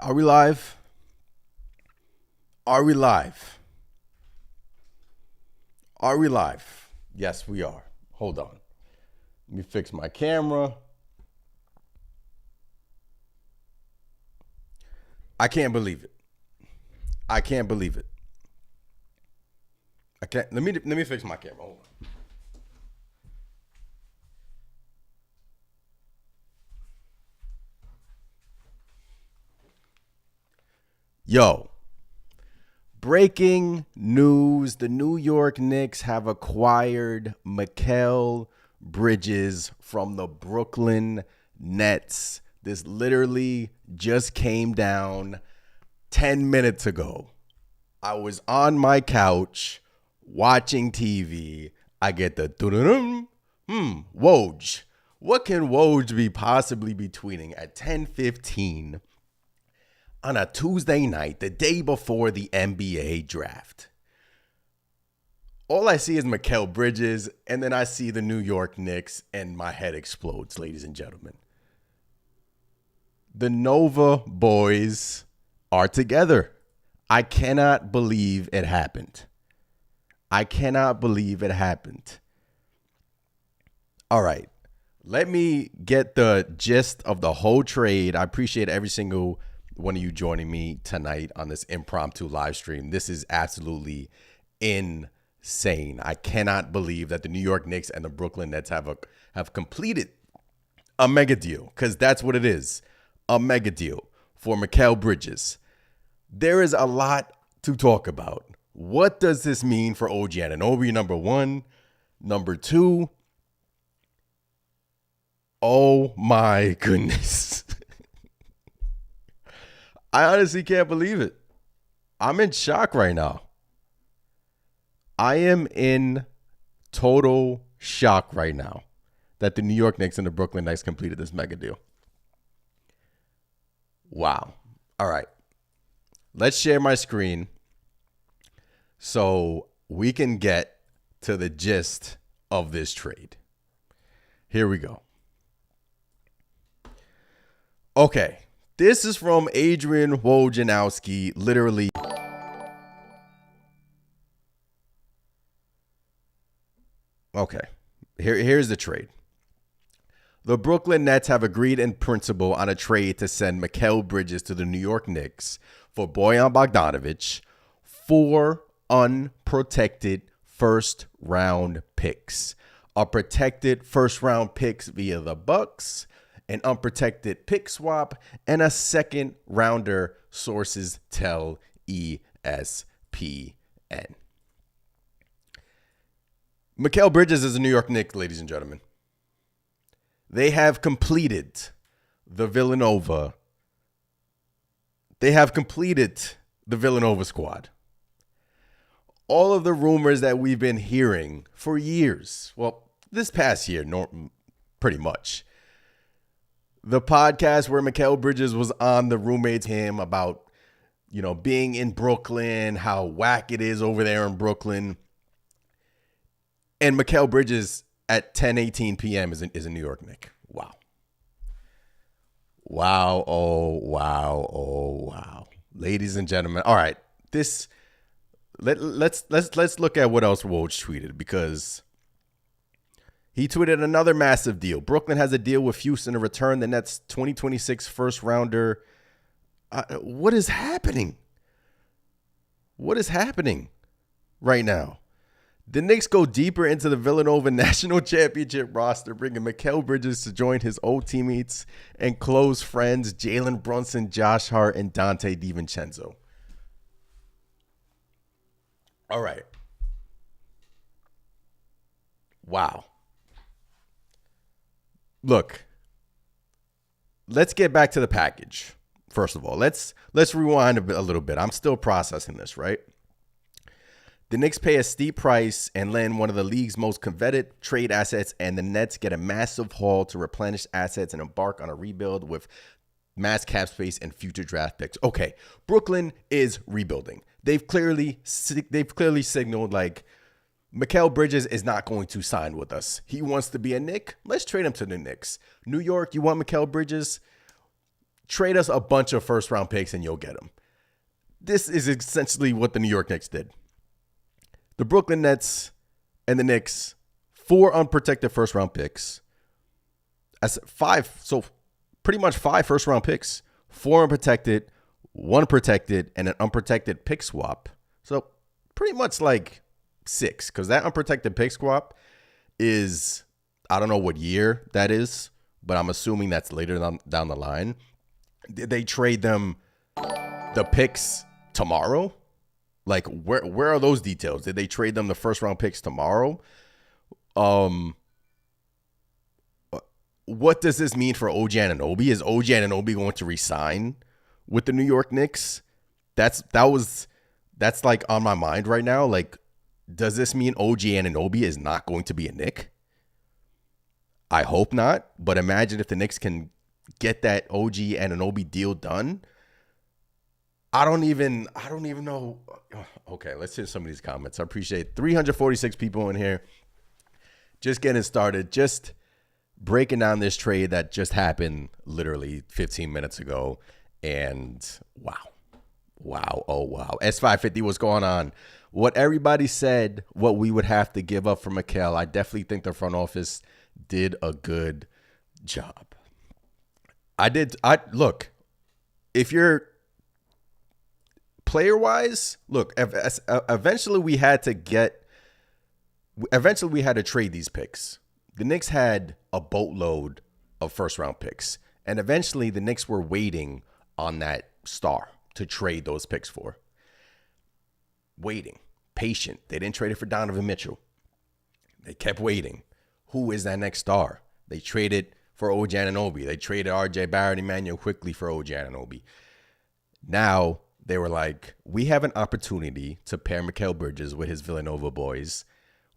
Are we live? Are we live? Are we live? Yes, we are. Hold on. Let me fix my camera. I can't believe it. I can't believe it. I can't. Let me fix my camera. Hold on. Yo, breaking news. The New York Knicks have acquired Mikal Bridges from the Brooklyn Nets. This literally just came down 10 minutes ago. I was on my couch watching TV. I get the Woj. What can Woj be possibly be tweeting at 10:15 on a Tuesday night, the day before the NBA draft? All I see is Mikal Bridges, and then I see the New York Knicks, and my head explodes, ladies and gentlemen. The Nova boys are together. I cannot believe it happened. I cannot believe it happened. All right. Let me get the gist of the whole trade. I appreciate every single one of you joining me tonight on this impromptu live stream. This is absolutely insane. I cannot believe that the New York Knicks and the Brooklyn Nets have completed a mega deal, because that's what it is. A mega deal for Mikal Bridges. There is a lot to talk about. What does this mean for OG Anunoby, number one? Number two, oh my goodness. I honestly can't believe it. I'm in shock right now. I am in total shock right now that the New York Knicks and the Brooklyn Nets completed this mega deal. Wow. All right. Let's share my screen so we can get to the gist of this trade. Here we go. Okay. This is from Adrian Wojnarowski, literally. Okay. Here's the trade. The Brooklyn Nets have agreed in principle on a trade to send Mikal Bridges to the New York Knicks for Bojan Bogdanovic, 4 unprotected first-round picks. A protected first-round picks via the Bucks, an unprotected pick swap, and a second-rounder, sources tell ESPN. Mikal Bridges is a New York Knicks, ladies and gentlemen. They have completed the Villanova. They have completed the Villanova squad. All of the rumors that we've been hearing for years, well, this past year, pretty much. The podcast where Mikal Bridges was on, the roommates him about, being in Brooklyn, how whack it is over there in Brooklyn. And Mikal Bridges at 10:18 p.m. is a New York Knick. Wow. Wow. Oh, wow. Oh, wow. Ladies and gentlemen. All right. Let's look at what else Woj tweeted, because he tweeted another massive deal. Brooklyn has a deal with Houston to return the Nets 2026 first rounder. What is happening? What is happening right now? The Knicks go deeper into the Villanova National Championship roster, bringing Mikal Bridges to join his old teammates and close friends Jalen Brunson, Josh Hart, and Dante DiVincenzo. All right. Wow. Look, let's get back to the package. First of all, let's rewind a little bit. I'm still processing this, right? The Knicks pay a steep price and land one of the league's most coveted trade assets, and the Nets get a massive haul to replenish assets and embark on a rebuild with mass cap space and future draft picks. Okay, Brooklyn is rebuilding. They've clearly signaled, like, Mikal Bridges is not going to sign with us. He wants to be a Knick. Let's trade him to the Knicks. New York, you want Mikal Bridges? Trade us a bunch of first round picks and you'll get them. This is essentially what the New York Knicks did. The Brooklyn Nets and the Knicks, 4 unprotected first round picks. That's 5, so pretty much 5 first round picks, 4 unprotected, 1 protected, and an unprotected pick swap. So pretty much like 6, because that unprotected pick swap is, I don't know what year that is, but I'm assuming that's later down the line. Did they trade them the picks tomorrow? Like, where are those details? Did they trade them the first round picks tomorrow? What does this mean for OG Anunoby? Is OG Anunoby going to resign with the New York Knicks? That's like on my mind right now. Like, does this mean OG Anunoby is not going to be a Knick? I hope not. But imagine if the Knicks can get that OG Anunoby deal done. I don't even know. Okay, let's hear some of these comments. I appreciate 346 people in here. Just getting started. Just breaking down this trade that just happened literally 15 minutes ago. And wow. Oh, wow. S550, what's going on? What everybody said, what we would have to give up for Mikal, I definitely think the front office did a good job. Look, if you're player-wise, look, eventually we had to trade these picks. The Knicks had a boatload of first-round picks, and eventually the Knicks were waiting on that star to trade those picks for. Waiting, patient. They didn't trade it for Donovan Mitchell. They kept waiting. Who is that next star? They traded for OG Anunoby. They traded RJ Barrett, Emmanuel quickly for OG Anunoby. Now they were like, we have an opportunity to pair Mikal Bridges with his Villanova boys,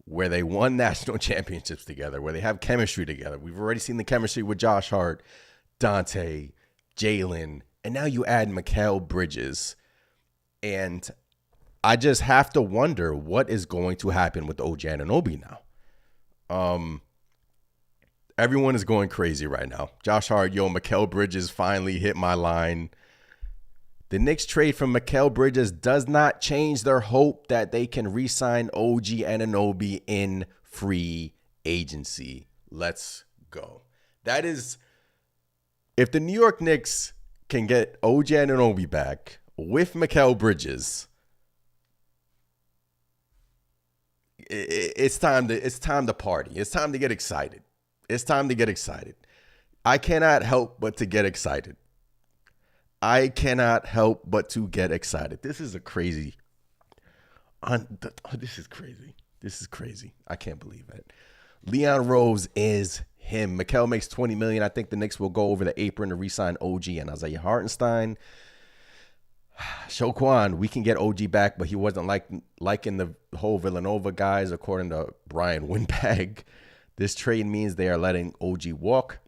where they won national championships together, where they have chemistry together. We've already seen the chemistry with Josh Hart, Dante, Jalen, and now you add Mikal Bridges. And I just have to wonder what is going to happen with OG Anunoby now. Everyone is going crazy right now. Josh Hart, Mikal Bridges finally hit my line. The Knicks trade from Mikal Bridges does not change their hope that they can re-sign OG Anunoby in free agency. Let's go. That is, if the New York Knicks can get OG Anunoby back with Mikal Bridges, it's time to party. It's time to get excited. It's time to get excited. I cannot help but to get excited. This is crazy. This is crazy. I can't believe it. Leon Rose is him. Mikal makes $20 million. I think the Knicks will go over the apron to re-sign OG and Isaiah Hartenstein. Shoquan, we can get OG back, but he wasn't liking the whole Villanova guys, according to Brian Windbag. This trade means they are letting OG walk.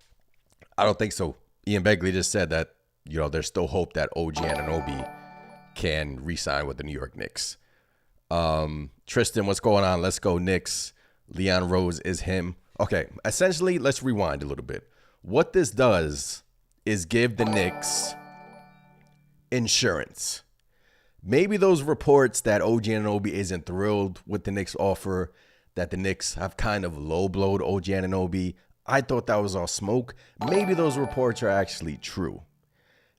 I don't think so. Ian Begley just said that, there's still hope that OG Anunoby can re-sign with the New York Knicks. Tristan, what's going on? Let's go Knicks. Leon Rose is him. Okay, essentially, let's rewind a little bit. What this does is give the Knicks insurance. Maybe those reports that OG Anunoby isn't thrilled with the Knicks offer, that the Knicks have kind of low-blowed OG Anunoby, I thought that was all smoke. Maybe those reports are actually true.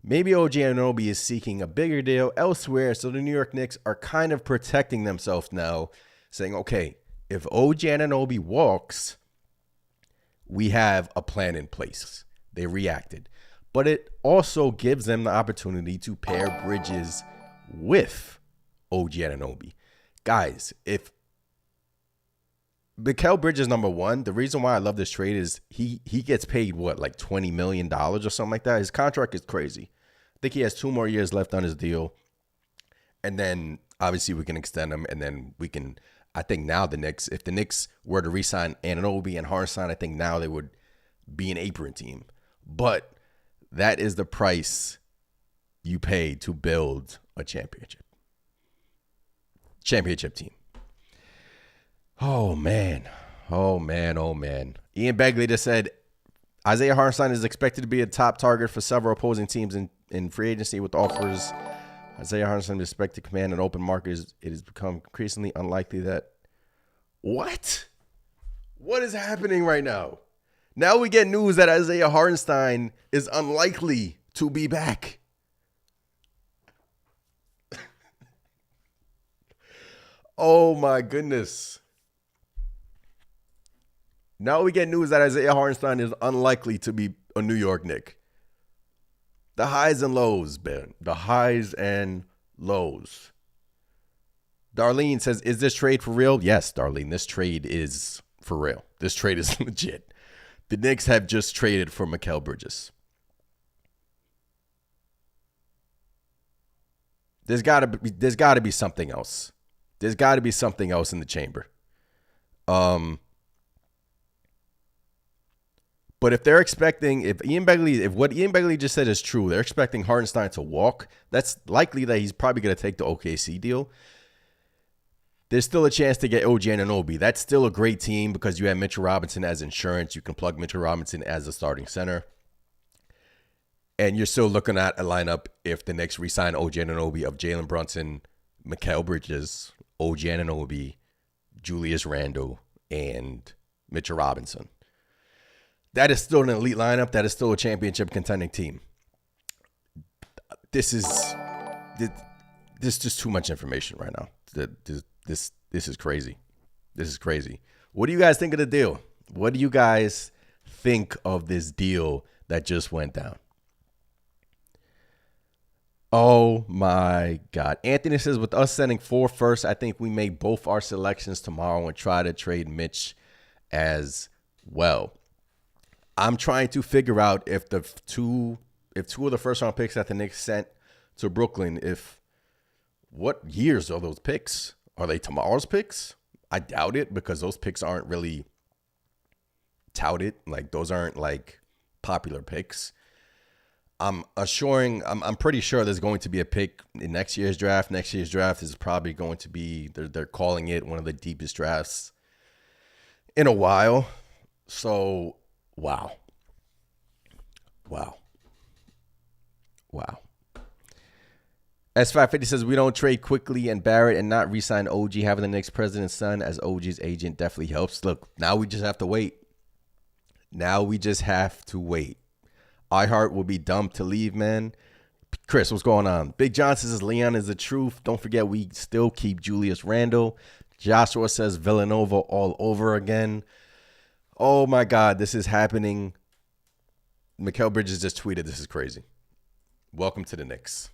Maybe OG Anunoby is seeking a bigger deal elsewhere, so the New York Knicks are kind of protecting themselves now, saying, okay, if OG Anunoby walks, we have a plan in place. They reacted. But it also gives them the opportunity to pair Bridges with OG Anunoby. Guys, if Mikal Bridges, number one, the reason why I love this trade is he gets paid, like $20 million or something like that. His contract is crazy. I think he has 2 more years left on his deal. And then, obviously, we can extend him. And then we can, I think now the Knicks, if the Knicks were to re-sign Anunoby and Hartenstein, I think now they would be an apron team. But that is the price you pay to build a championship team. Oh, man. Ian Begley just said, Isaiah Hartenstein is expected to be a top target for several opposing teams in free agency with offers. Isaiah Hartenstein is expected to command an open market. It has become increasingly unlikely that... What? What is happening right now? Now we get news that Isaiah Hartenstein is unlikely to be back. Oh my goodness. Now we get news that Isaiah Hartenstein is unlikely to be a New York Knick. The highs and lows, Ben. The highs and lows. Darlene says, is this trade for real? Yes, Darlene, this trade is for real. This trade is legit. The Knicks have just traded for Mikal Bridges. There's got to be something else. There's got to be something else in the chamber. But if they're expecting, if what Ian Begley just said is true, they're expecting Hartenstein to walk, that's likely that he's probably going to take the OKC deal. There's still a chance to get OG Anunoby. That's still a great team because you have Mitchell Robinson as insurance. You can plug Mitchell Robinson as a starting center. And you're still looking at a lineup if the Knicks re-sign OG Anunoby of Jalen Brunson, Mikal Bridges, OG Anunoby, Julius Randle, and Mitchell Robinson. That is still an elite lineup. That is still a championship contending team. This is just too much information right now. This is crazy. This is crazy. What do you guys think of the deal? What do you guys think of this deal that just went down? Oh my God. Anthony says, with us sending 4 firsts, I think we make both our selections tomorrow and try to trade Mitch as well. I'm trying to figure out if two of the first round picks that the Knicks sent to Brooklyn, what years are those picks? Are they tomorrow's picks? I doubt it because those picks aren't really touted. Like those aren't like popular picks. I'm pretty sure there's going to be a pick in next year's draft. Next year's draft is probably going to be, they're calling it one of the deepest drafts in a while. So, wow. S550 says, we don't trade quickly and Barrett and not re-sign OG. Having the Knicks president's son as OG's agent definitely helps. Look, now we just have to wait. iHeart will be dumb to leave, man. Chris, what's going on? Big Johnson says, Leon is the truth. Don't forget we still keep Julius Randle. Joshua says, Villanova all over again. Oh, my God, this is happening. Mikal Bridges just tweeted, this is crazy. Welcome to the Knicks.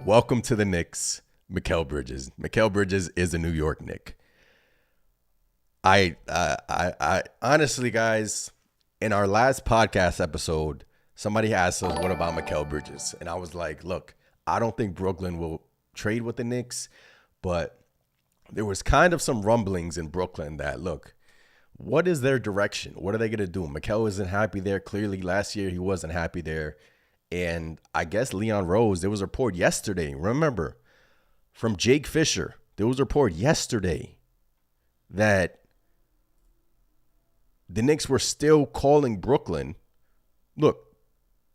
Welcome to the Knicks, Mikal Bridges. Mikal Bridges is a New York Knick. I honestly, guys, in our last podcast episode, somebody asked us, what about Mikal Bridges? And I was like, look, I don't think Brooklyn will trade with the Knicks, but there was kind of some rumblings in Brooklyn that, look, what is their direction? What are they going to do? Mikal isn't happy there. Clearly, last year he wasn't happy there. And I guess Leon Rose, there was a report yesterday, remember, from Jake Fisher, there was a report yesterday that the Knicks were still calling Brooklyn. Look,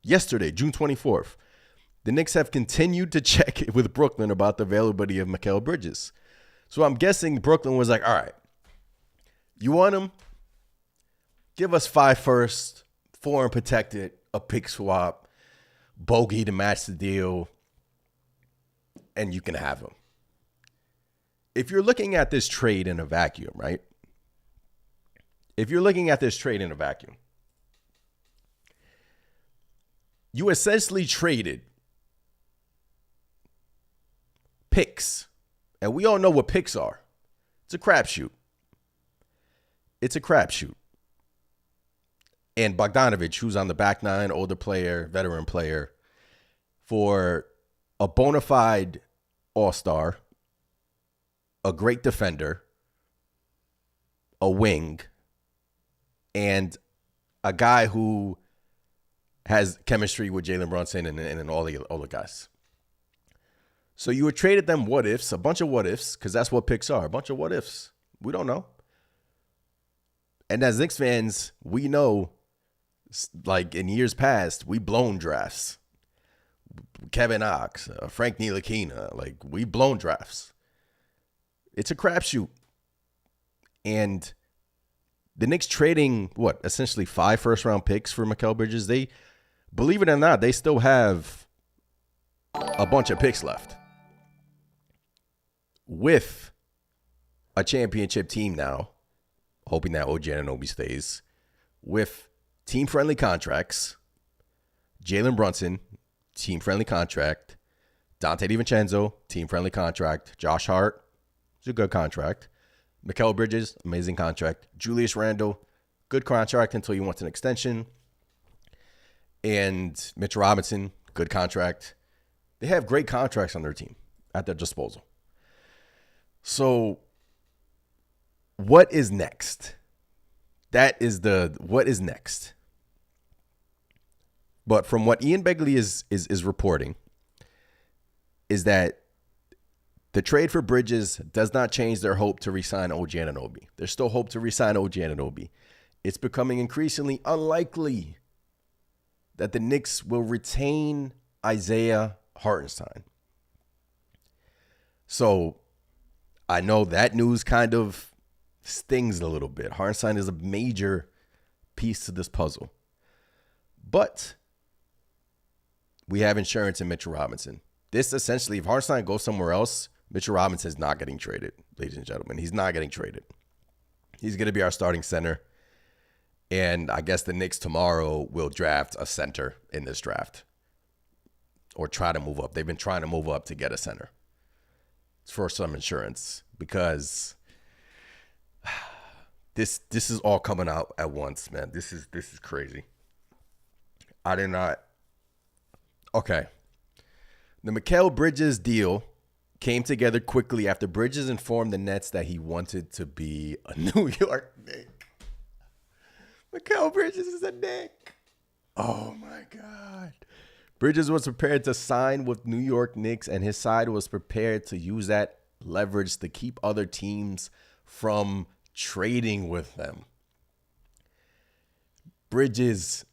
yesterday, June 24th, the Knicks have continued to check with Brooklyn about the availability of Mikal Bridges. So I'm guessing Brooklyn was like, all right, you want him? Give us 5 firsts, 4 unprotected, a pick swap, bogey to match the deal, and you can have him. If you're looking at this trade in a vacuum, right? If you're looking at this trade in a vacuum, you essentially traded picks. And we all know what picks are. It's a crapshoot. And Bogdanovich, who's on the back nine, older player, veteran player, for a bona fide all-star, a great defender, a wing, and a guy who has chemistry with Jalen Brunson and all the guys. So you would traded them what ifs, a bunch of what ifs, because that's what picks are, a bunch of what ifs. We don't know. And as Knicks fans, we know Like in years past, we blown drafts. Kevin Knox, Frank Ntilikina, like we blown drafts. It's a crapshoot. And the Knicks trading, essentially 5 first-round picks for Mikal Bridges. They, believe it or not, they still have a bunch of picks left. With a championship team now, hoping that OG Anunoby stays, with team-friendly contracts, Jalen Brunson, team-friendly contract, Dante DiVincenzo, team-friendly contract, Josh Hart, it's a good contract, Mikal Bridges, amazing contract, Julius Randle, good contract until he wants an extension, and Mitch Robinson, good contract. They have great contracts on their team at their disposal. So, what is next? What is next? But from what Ian Begley is reporting, is that the trade for Bridges does not change their hope to re-sign OG Anunoby. There's still hope to re-sign OG Anunoby. It's becoming increasingly unlikely that the Knicks will retain Isaiah Hartenstein. So, I know that news kind of stings a little bit. Hartenstein is a major piece to this puzzle. But we have insurance in Mitchell Robinson. This essentially, if Hartenstein goes somewhere else, Mitchell Robinson is not getting traded, ladies and gentlemen. He's not getting traded. He's going to be our starting center. And I guess the Knicks tomorrow will draft a center in this draft. Or try to move up. They've been trying to move up to get a center. For some insurance, because this is all coming out at once, man. This is crazy. I did not. Okay. The Mikal Bridges deal came together quickly after Bridges informed the Nets that he wanted to be a New York Knick. Mikal Bridges is a Knick. Oh my God. Bridges was prepared to sign with New York Knicks, and his side was prepared to use that leverage to keep other teams from trading with them. Bridges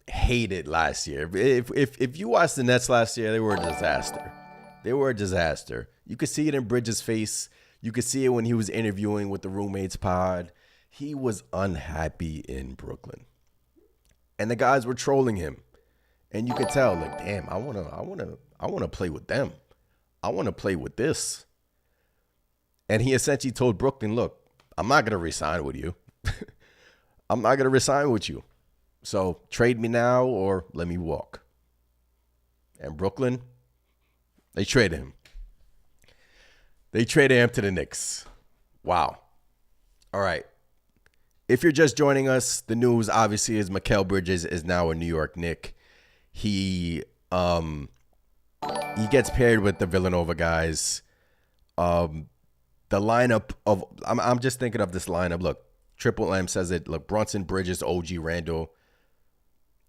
hated last year. If you watched the Nets last year, they were a disaster. They were a disaster. You could see it in Bridges' face. You could see it when he was interviewing with the Roommates Pod. He was unhappy in Brooklyn, and the guys were trolling him. And you could tell, like, damn, I wanna play with them. I wanna play with this. And he essentially told Brooklyn, look, I'm not gonna resign with you. I'm not gonna resign with you. So trade me now or let me walk. And Brooklyn, they traded him. They traded him to the Knicks. Wow. All right. If you're just joining us, the news obviously is Mikal Bridges is now a New York Knick. He gets paired with the Villanova guys. The lineup of I'm just thinking of this lineup. Look, Triple M says it. Look, Brunson, Bridges, OG, Randle,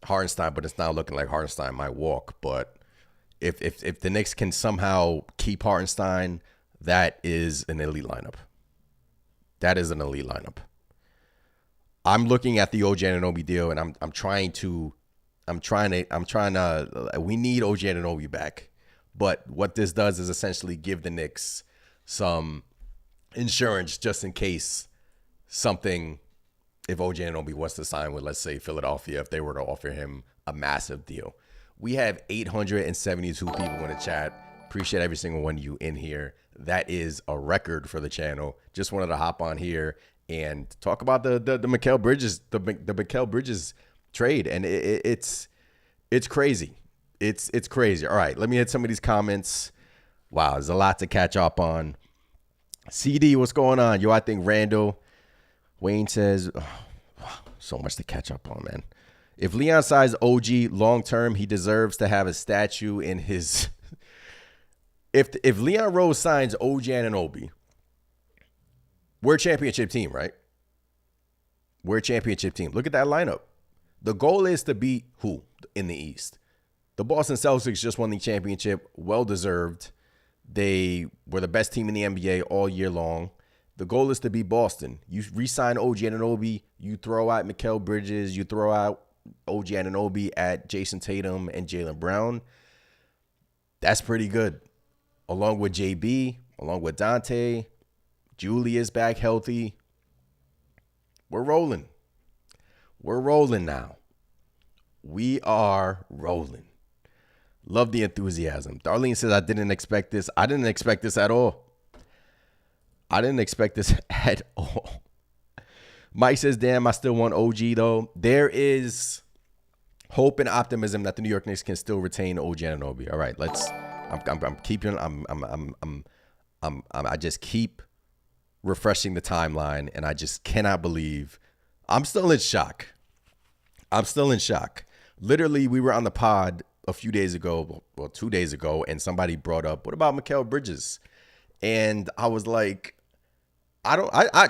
Hartenstein, but it's not looking like Hartenstein might walk. But if the Knicks can somehow keep Hartenstein, that is an elite lineup. That is an elite lineup. I'm looking at the OG Anunoby deal, and I'm trying to. We need OG Anunoby back. But what this does is essentially give the Knicks some insurance just in case something, if OG Anunoby was to sign with, let's say, Philadelphia, if they were to offer him a massive deal. We have 872 people in the chat. Appreciate every single one of you in here. That is a record for the channel. Just wanted to hop on here and talk about the Mikal Bridges, the Mikal Bridges trade, and it's crazy. It's crazy. All right, let me hit some of these comments. Wow, there's a lot to catch up on. CD, what's going on? Yo, I think Randall. Wayne says, so much to catch up on, man. If Leon signs OG long term, he deserves to have a statue in his. If Leon Rose signs OG Anunoby, we're a championship team, right? We're a championship team. Look at that lineup. The goal is to beat who in the East? The Boston Celtics just won the championship. Well-deserved. They were the best team in the NBA all year long. The goal is to beat Boston. You re-sign OG Anunoby. You throw out Mikal Bridges. You throw out OG Anunoby at Jason Tatum and Jaylen Brown. That's pretty good. Along with JB, along with Dante, Julius back healthy. We're rolling. We're rolling now. We are rolling. Love the enthusiasm. Darlene says, I didn't expect this. I didn't expect this at all. I didn't expect this at all. Mike says, damn, I still want OG though. There is hope and optimism that the New York Knicks can still retain OG Anunoby. All right, I just keep refreshing the timeline, and I just cannot believe. I'm still in shock. Literally, we were on the pod a few days ago, well, 2 days ago, and somebody brought up, what about Mikal Bridges? And I was like,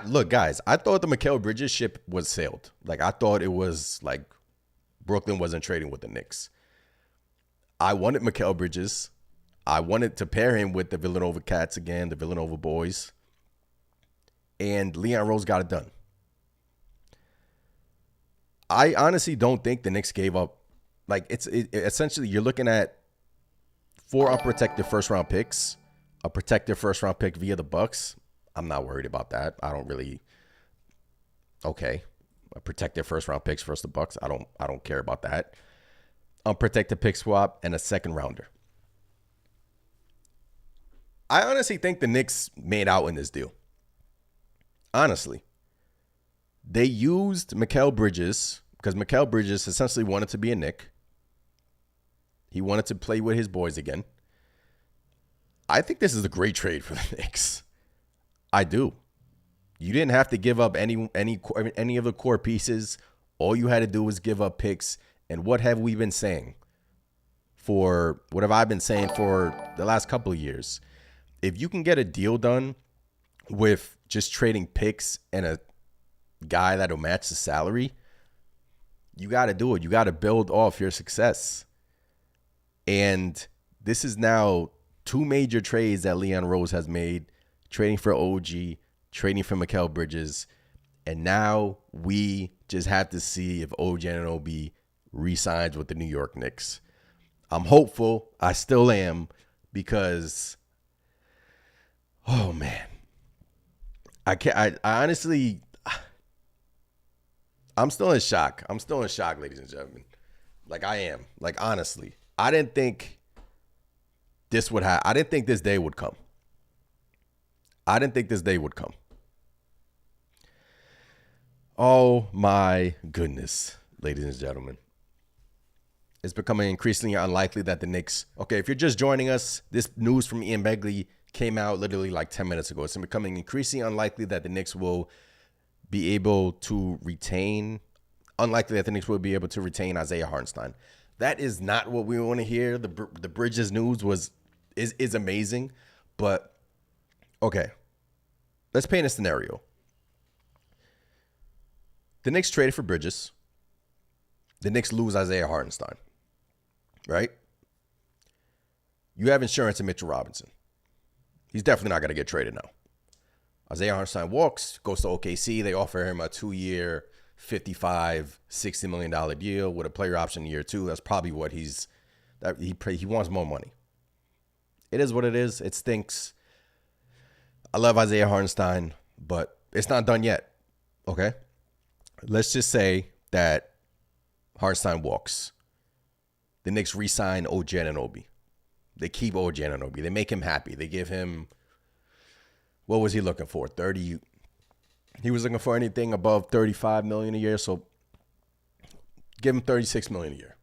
look, guys, I thought the Mikal Bridges ship was sailed. Like, I thought it was like Brooklyn wasn't trading with the Knicks. I wanted Mikal Bridges. I wanted to pair him with the Villanova Cats again, the Villanova boys. And Leon Rose got it done. I honestly don't think the Knicks gave up. Like, essentially, you're looking at 4 unprotected first-round picks, a protected first-round pick via the Bucks. I'm not worried about that. I don't really. Okay, a protected first-round picks versus the Bucks. I don't care about that. Unprotected pick swap and a second rounder. I honestly think the Knicks made out in this deal. Honestly. They used Mikal Bridges because Mikal Bridges essentially wanted to be a Knick. He wanted to play with his boys again. I think this is a great trade for the Knicks. I do. You didn't have to give up any of the core pieces. All you had to do was give up picks. And what have we been saying? What have I been saying for the last couple of years? If you can get a deal done with just trading picks and a guy that'll match the salary, you got to do it. You got to build off your success. And this is now 2 major trades that Leon Rose has made, trading for OG, trading for Mikal Bridges. And now we just have to see if OG Anunoby re-signs with the New York Knicks. I'm hopeful. I still am, because, oh man, I honestly, I'm still in shock. Ladies and gentlemen. Like, I am. Like, honestly, I didn't think this would happen. I didn't think this day would come. Oh my goodness, ladies and gentlemen. It's becoming increasingly unlikely that the Knicks, okay, if you're just joining us, this news from Ian Begley came out literally like 10 minutes ago. It's becoming increasingly unlikely that the Knicks will be able to retain Isaiah Hartenstein. That is not what we want to hear. The Bridges news is amazing, but okay. Let's paint a scenario. The Knicks traded for Bridges. The Knicks lose Isaiah Hartenstein, right? You have insurance in Mitchell Robinson. He's definitely not going to get traded now. Isaiah Hartenstein walks, goes to OKC. They offer him a 2-year, $55, $60 million deal with a player option in year 2. That's probably what he wants more money. It is what it is. It stinks. I love Isaiah Hartenstein, but it's not done yet. Okay? Let's just say that Hartenstein walks. The Knicks re-sign OG Anunoby. They keep OG Anunoby. They make him happy. They give him, what was he looking for? 30. He was looking for anything above $35 million a year, so give him $36 million a year.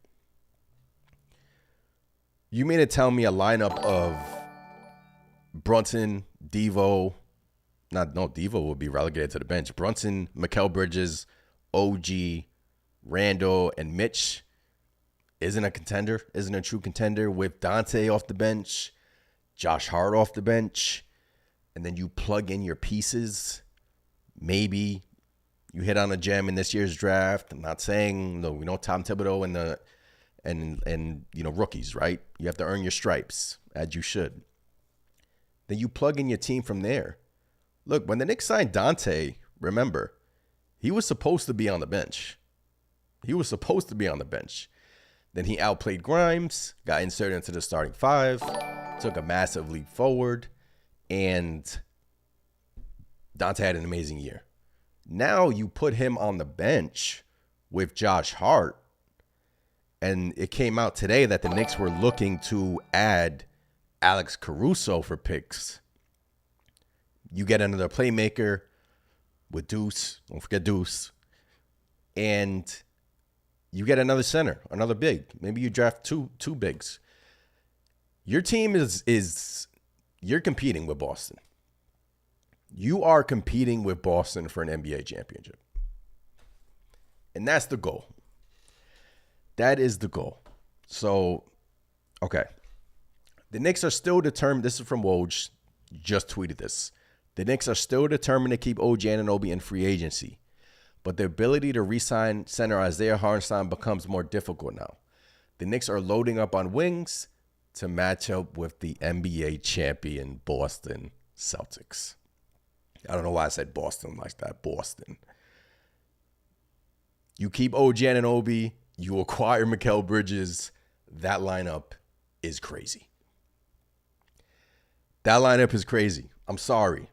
You mean to tell me a lineup of Brunson, Devo, Devo would be relegated to the bench. Brunson, Mikal Bridges, OG, Randall, and Mitch isn't a true contender with Dante off the bench, Josh Hart off the bench, and then you plug in your pieces. Maybe you hit on a gem in this year's draft. I'm not saying, no, we know Tom Thibodeau and rookies, right? You have to earn your stripes, as you should. Then you plug in your team from there. Look, when the Knicks signed Dante, remember, he was supposed to be on the bench. He was supposed to be on the bench. Then he outplayed Grimes, got inserted into the starting five, took a massive leap forward, and Dante had an amazing year. Now you put him on the bench with Josh Hart, and it came out today that the Knicks were looking to add Alex Caruso for picks. You get another playmaker with Deuce. Don't forget Deuce. And you get another center, another big. Maybe you draft two bigs. Your team is you're competing with Boston. You are competing with Boston for an NBA championship. And that's the goal. That is the goal. So, okay. The Knicks are still determined. This is from Woj. Just tweeted this. The Knicks are still determined to keep OG Anunoby in free agency. But the ability to re-sign center Isaiah Hartenstein becomes more difficult now. The Knicks are loading up on wings to match up with the NBA champion Boston Celtics. I don't know why I said Boston like that. Boston. You keep OG Anunoby. You acquire Mikal Bridges. That lineup is crazy. That lineup is crazy. I'm sorry.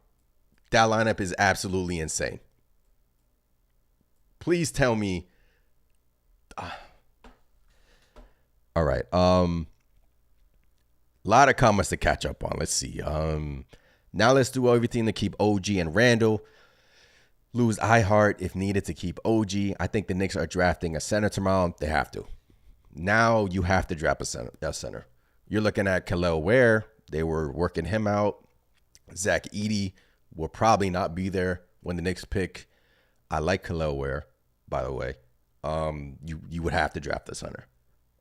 That lineup is absolutely insane. Please tell me. All right. A lot of comments to catch up on. Let's see. Now let's do everything to keep OG and Randall. Lose iHeart if needed to keep OG. I think the Knicks are drafting a center tomorrow. They have to. Now you have to draft a center. You're looking at Kel'el Ware. They were working him out. Zach Edey will probably not be there when the Knicks pick. I like Kel'el Ware, by the way. You would have to draft a center.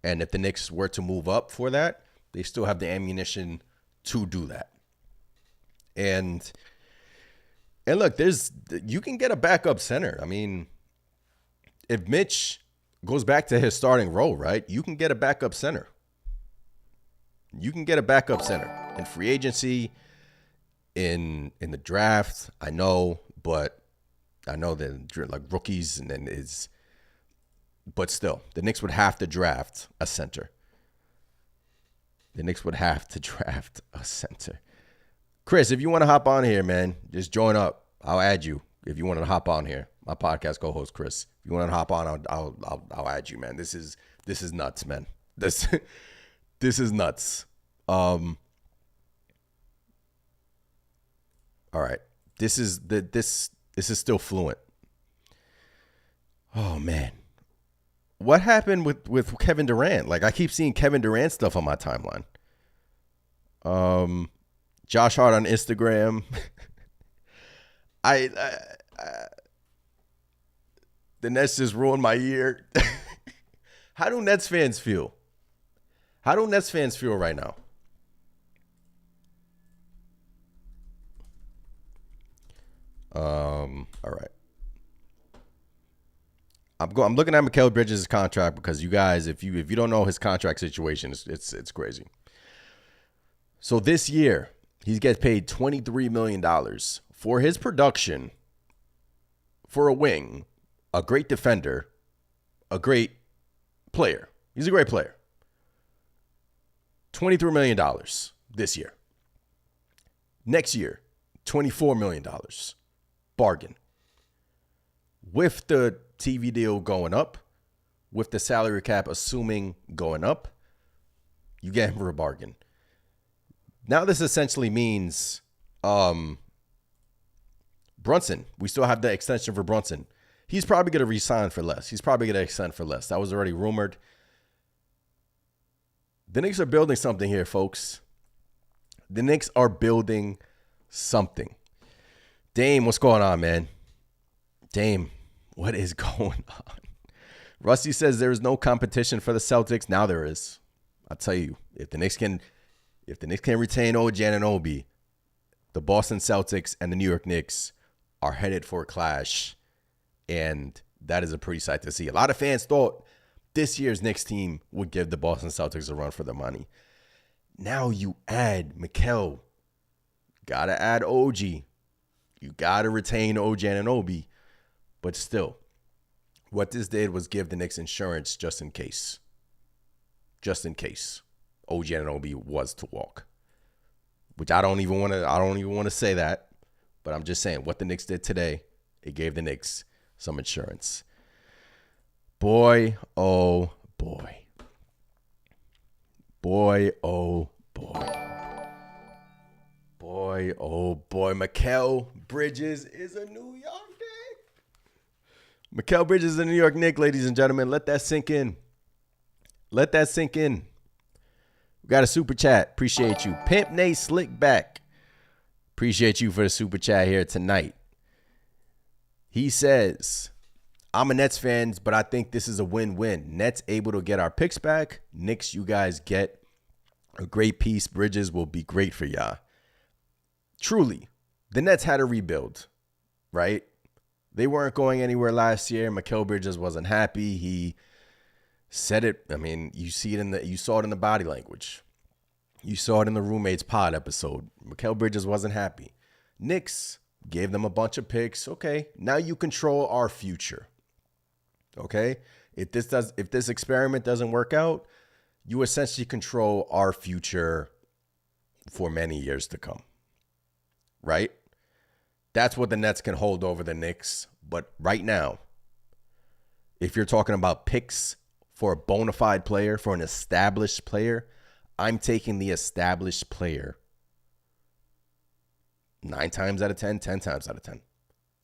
And if the Knicks were to move up for that, they still have the ammunition to do that. And look, you can get a backup center. I mean, if Mitch goes back to his starting role, right, you can get a backup center. You can get a backup center in free agency, in the draft. I know, but I know that like rookies and then but still, the Knicks would have to draft a center. The Knicks would have to draft a center. Chris, if you want to hop on here, man, just join up. I'll add you if you want to hop on here. My podcast co-host, Chris. If you want to hop on, I'll add you, man. This is nuts, man. This is nuts. All right. This is still fluent. Oh man. What happened with Kevin Durant? Like I keep seeing Kevin Durant stuff on my timeline. Josh Hart on Instagram. The Nets just ruined my year. How do Nets fans feel? How do Nets fans feel right now? All right. I'm looking at Mikal Bridges' contract because you guys, if you don't know his contract situation, it's crazy. So this year, he gets paid $23 million for his production for a wing, a great defender, a great player. He's a great player. $23 million this year. Next year, $24 million. Bargain. With the TV deal going up, with the salary cap assuming going up, you get him for a bargain. Now this essentially means Brunson. We still have the extension for Brunson. He's probably going to re-sign for less. He's probably going to extend for less. That was already rumored. The Knicks are building something here, folks. The Knicks are building something. Dame, what's going on, man? Dame, what is going on? Rusty says there is no competition for the Celtics. Now there is. I'll tell you, if the Knicks can retain OG Anunoby, the Boston Celtics and the New York Knicks are headed for a clash, and that is a pretty sight to see. A lot of fans thought this year's Knicks team would give the Boston Celtics a run for their money. Now you add Mikal. Gotta add OG. You gotta retain OG Anunoby. But still, What this did was give the Knicks insurance just in case. Just in case OG Anunoby was to walk. Which I don't even want to say that, but I'm just saying what the Knicks did today, it gave the Knicks some insurance. Boy, oh boy. Boy, oh boy. Boy, oh boy. Mikal Bridges is a New York Knick. Mikal Bridges is a New York Knick, ladies and gentlemen. Let that sink in. Let that sink in. We got a super chat. Appreciate you. Pimp Nate Slickback. Appreciate you for the super chat here tonight. He says, I'm a Nets fan, but I think this is a win-win. Nets able to get our picks back. Knicks, you guys get a great piece. Bridges will be great for y'all. Truly, the Nets had a rebuild, right? They weren't going anywhere last year. Mikal Bridges wasn't happy. He said it. I mean, you saw it in the body language. You saw it in the Roommates Pod episode. Mikal Bridges wasn't happy. Knicks gave them a bunch of picks. Okay, now you control our future. Okay, if this experiment doesn't work out, you essentially control our future for many years to come. Right? That's what the Nets can hold over the Knicks. But right now, if you're talking about picks for a bona fide player, for an established player, I'm taking the established player 9 times out of 10, 10 times out of 10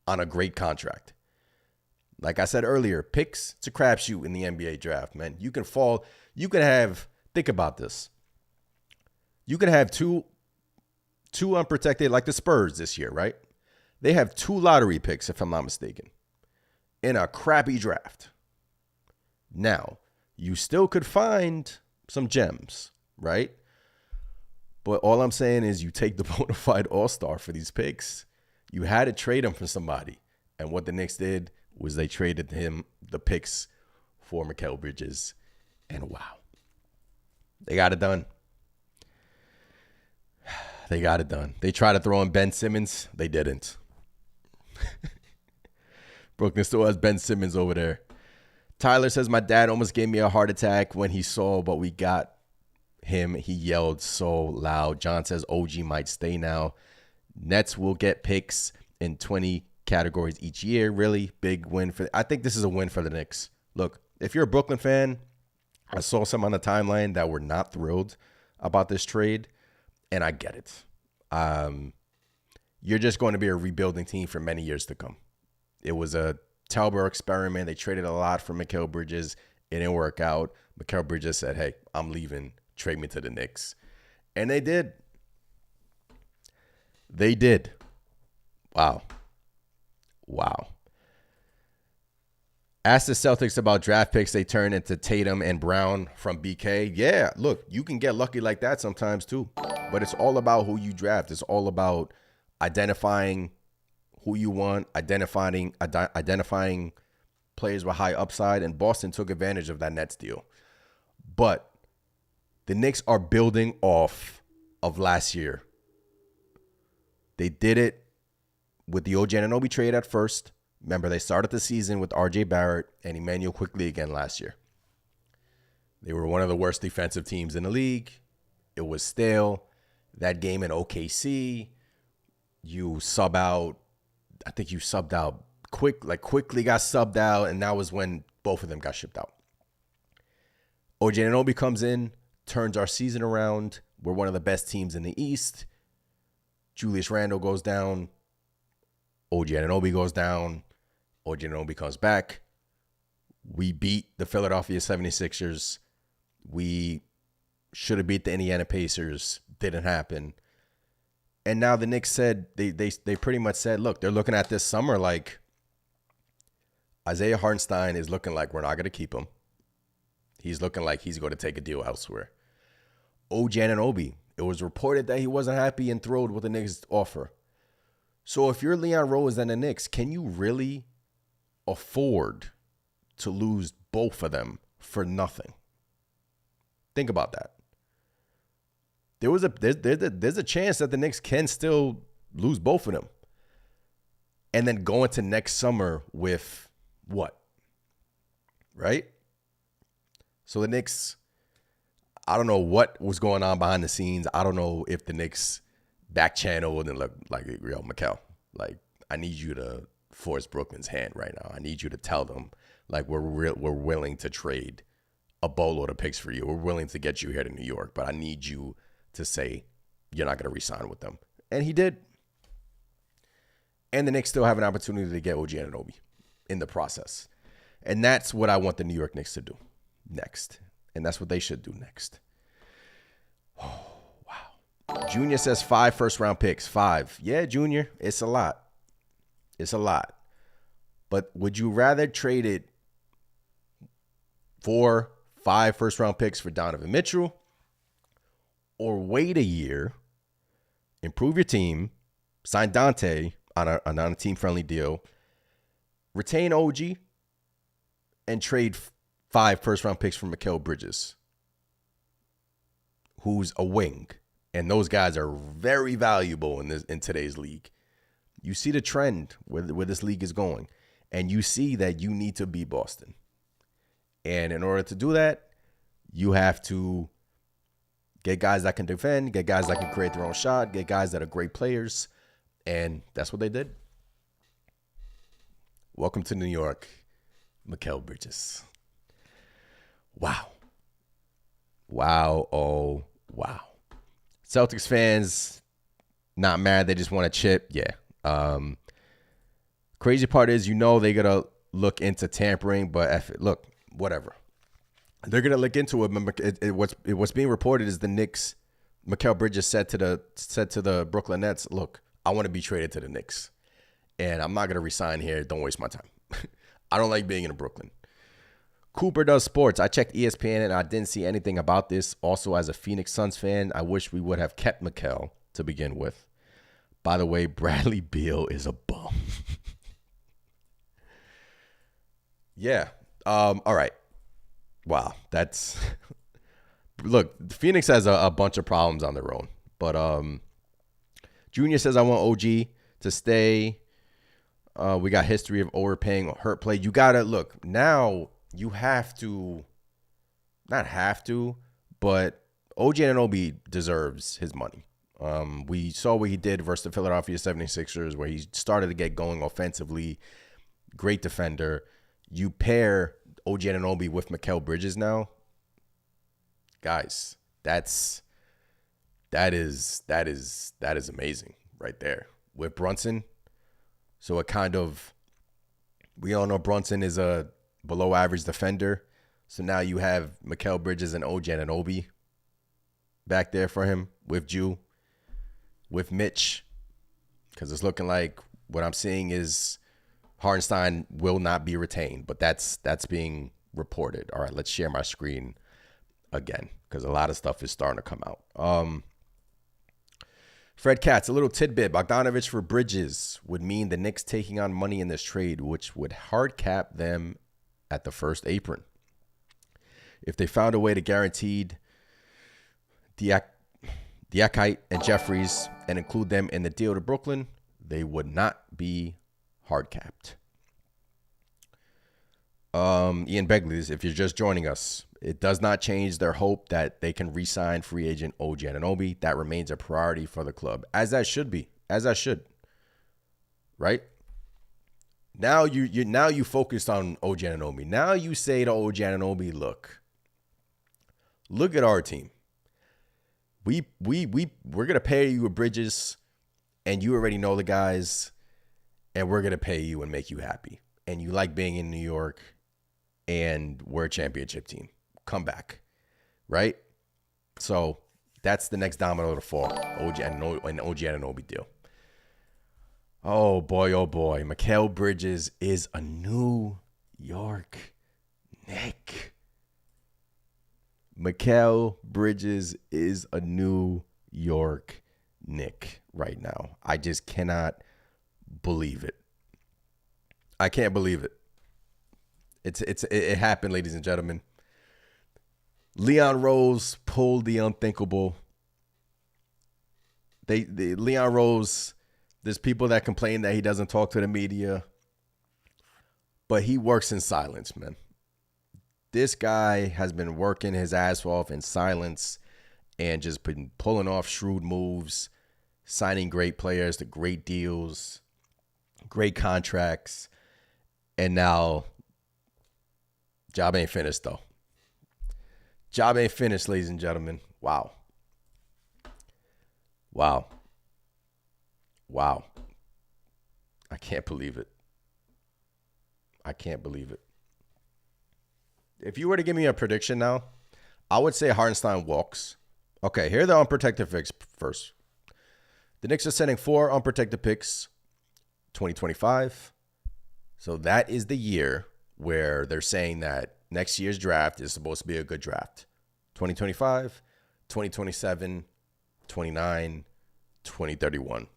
on a great contract. Like I said earlier, picks, it's a crapshoot in the NBA draft, man. You can think about this. You can have two unprotected, like the Spurs this year, right? They have 2 lottery picks, if I'm not mistaken, in a crappy draft. Now, you still could find some gems, right? But all I'm saying is you take the bona fide all-star for these picks. You had to trade him for somebody. And what the Knicks did was they traded him the picks for Mikal Bridges. And wow, they got it done. They got it done. They tried to throw in Ben Simmons. They didn't. Brooklyn still has Ben Simmons over there. Tyler says, my dad almost gave me a heart attack when he saw what we got him. He yelled so loud. John says, OG might stay now. Nets will get picks in 20 categories each year. Really big win I think this is a win for the Knicks. Look, if you're a Brooklyn fan, I saw some on the timeline that were not thrilled about this trade, and I get it. You're just going to be a rebuilding team for many years to come. It was a Talbot experiment. They traded a lot for Mikal Bridges. It didn't work out. Mikal Bridges said, hey, I'm leaving. Trade me to the Knicks. And they did. They did. Wow. Ask the Celtics about draft picks they turn into Tatum and Brown from BK. Yeah, look, you can get lucky like that sometimes too. But it's all about who you draft. It's all about identifying who you want, identifying players with high upside, and Boston took advantage of that Nets deal. But the Knicks are building off of last year. They did it with the OG Anunoby trade at first. Remember, they started the season with RJ Barrett and Emmanuel Quickley again last year. They were one of the worst defensive teams in the league. It was stale. That game in OKC, you sub out. I think you subbed out Quickly got subbed out, and that was when both of them got shipped out. OG Anunoby comes in, turns our season around. We're one of the best teams in the East. Julius Randle goes down. OG Anunoby goes down. OG Anunoby comes back. We beat the Philadelphia 76ers. We should have beat the Indiana Pacers. Didn't happen. And now the Knicks said, they pretty much said, look, they're looking at this summer like Isaiah Hartenstein is looking like we're not going to keep him. He's looking like he's going to take a deal elsewhere. OG Anunoby, it was reported that he wasn't happy and thrilled with the Knicks offer. So if you're Leon Rose and the Knicks, can you really afford to lose both of them for nothing? Think about that. There's a chance that the Knicks can still lose both of them. And then go into next summer with what? right? So the Knicks, I don't know what was going on behind the scenes. I don't know if the Knicks back channeled and look like, yo, Mikal, like, I need you to force Brooklyn's hand right now. I need you to tell them, like, we're willing to trade a boatload of picks for you. We're willing to get you here to New York, but I need you to say you're not going to re-sign with them. And he did. And the Knicks still have an opportunity to get OG Anunoby in the process. And that's what I want the New York Knicks to do next. And that's what they should do next. Oh, wow. Junior says 5 first-round picks. 5. Yeah, Junior, it's a lot. It's a lot. But would you rather trade it for 5 first-round picks for Donovan Mitchell, or wait a year, improve your team, sign Dante on a team-friendly deal, retain OG, and trade 5 first-round picks for Mikal Bridges, who's a wing, and those guys are very valuable in today's league. You see the trend where this league is going, and you see that you need to beat Boston. And in order to do that, you have to get guys that can defend, get guys that can create their own shot, get guys that are great players. And that's what they did. Welcome to New York, Mikal Bridges. Wow. Wow. Oh, wow. Celtics fans, not mad. They just want to chip. Yeah. Crazy part is, they're going to look into tampering, but look, whatever. They're going to look into it. Remember, what's being reported is the Knicks, Mikal Bridges said to the Brooklyn Nets, look, I want to be traded to the Knicks, and I'm not going to resign here. Don't waste my time. I don't like being in Brooklyn. Cooper does sports. I checked ESPN, and I didn't see anything about this. Also, as a Phoenix Suns fan, I wish we would have kept Mikal to begin with. By the way, Bradley Beal is a bum. Yeah. All right. Wow. That's look, Phoenix has a bunch of problems on their own. But Junior says I want OG to stay. We got history of overpaying or hurt play. You gotta look, now you have to, not have to, but OG Anunoby deserves his money. We saw what he did versus the Philadelphia 76ers, where he started to get going offensively. Great defender. You pair OG Anunoby with Mikal Bridges now, guys, that is amazing right there with Brunson. So it kind of, we all know Brunson is a below average defender. So now you have Mikal Bridges and OG Anunoby back there for him with Jew, with Mitch, because it's looking like what I'm seeing is Hartenstein will not be retained, but that's being reported. All right, let's share my screen again, because a lot of stuff is starting to come out. Fred Katz, a little tidbit. Bogdanovich for Bridges would mean the Knicks taking on money in this trade, which would hard cap them at the first apron. If they found a way to guarantee Diakite and Jeffries and include them in the deal to Brooklyn, they would not be hard capped. Ian Begley's, if you're just joining us, it does not change their hope that they can re-sign free agent OG Anunoby. That remains a priority for the club, as that should be, as that should. Right? Now you focused on OG Anunoby. Now you say to OG Anunoby, look at our team. We're gonna pay you with Bridges, and you already know the guys, and we're gonna pay you and make you happy. And you like being in New York, and we're a championship team. Come back, right? So that's the next domino to fall. OG Anunoby deal. Oh boy, Mikal Bridges is a New York Knick. Mikal Bridges is a New York Knick right now. I just cannot believe it. I can't believe it. It happened, ladies and gentlemen. Leon Rose pulled the unthinkable. Leon Rose, there's people that complain that he doesn't talk to the media, but he works in silence, man. This guy has been working his ass off in silence and just been pulling off shrewd moves, signing great players to great deals, great contracts. And now, job ain't finished, though. Job ain't finished, ladies and gentlemen. Wow. Wow. Wow. I can't believe it. I can't believe it. If you were to give me a prediction now, I would say Hartenstein walks. Okay, here are the unprotected picks first. The Knicks are sending 4 unprotected picks, 2025. So that is the year where they're saying that next year's draft is supposed to be a good draft. 2025, 2027, 29, 2031.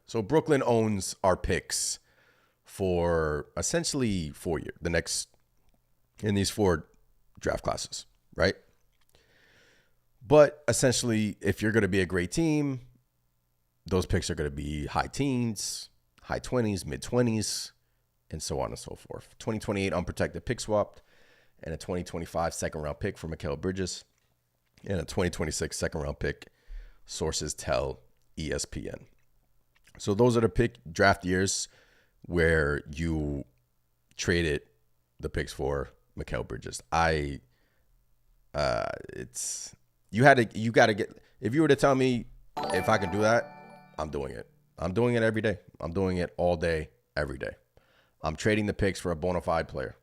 So Brooklyn owns our picks for essentially 4 years, in these 4 draft classes, right? But essentially, if you're going to be a great team, those picks are going to be high teens, high 20s, mid 20s, and so on and so forth. 2028 unprotected pick swapped, and a 2025 second round pick for Mikal Bridges, and a 2026 second round pick, sources tell ESPN. So those are the draft years where you traded the picks for Mikal Bridges. You got to get, if you were to tell me if I can do that, I'm doing it. I'm doing it every day. I'm doing it all day, every day. I'm trading the picks for a bona fide player.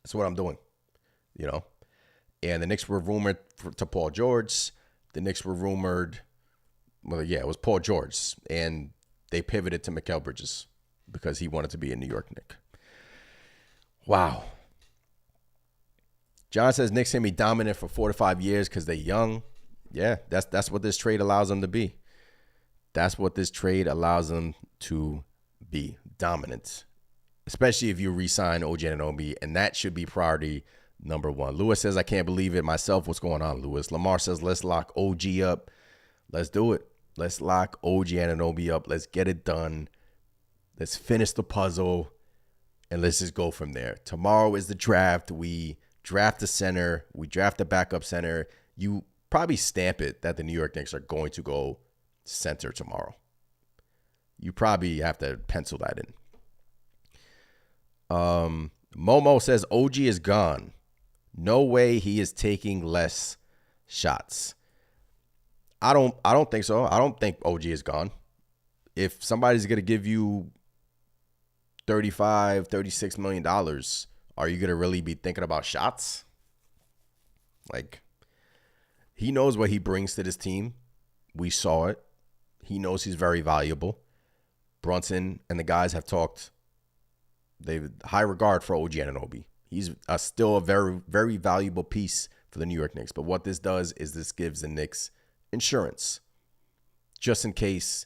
That's what I'm doing, And the Knicks were rumored to Paul George. The Knicks were rumored, it was Paul George. And they pivoted to Mikal Bridges because he wanted to be a New York Knick. Wow. John says Knicks can be dominant for 4 to 5 years because they're young. Yeah, that's what this trade allows them to be. That's what this trade allows them to be, dominant. Especially if you re-sign OG Anunoby, and that should be priority number 1. Lewis says, I can't believe it myself. What's going on, Lewis? Lamar says, let's lock OG up. Let's do it. Let's lock OG Anunoby up. Let's get it done. Let's finish the puzzle, and let's just go from there. Tomorrow is the draft. We draft the center. We draft the backup center. You probably stamp it that the New York Knicks are going to go center tomorrow. You probably have to pencil that in. Momo says OG is gone. No way he is taking less shots. I don't think so. I don't think OG is gone. If somebody's going to give you $35, $36 million, are you going to really be thinking about shots? Like, he knows what he brings to this team. We saw it. He knows he's very valuable. Brunson and the guys have talked. They've high regard for OG Anunoby. He's still a very, very valuable piece for the New York Knicks. But what this does is this gives the Knicks insurance. Just in case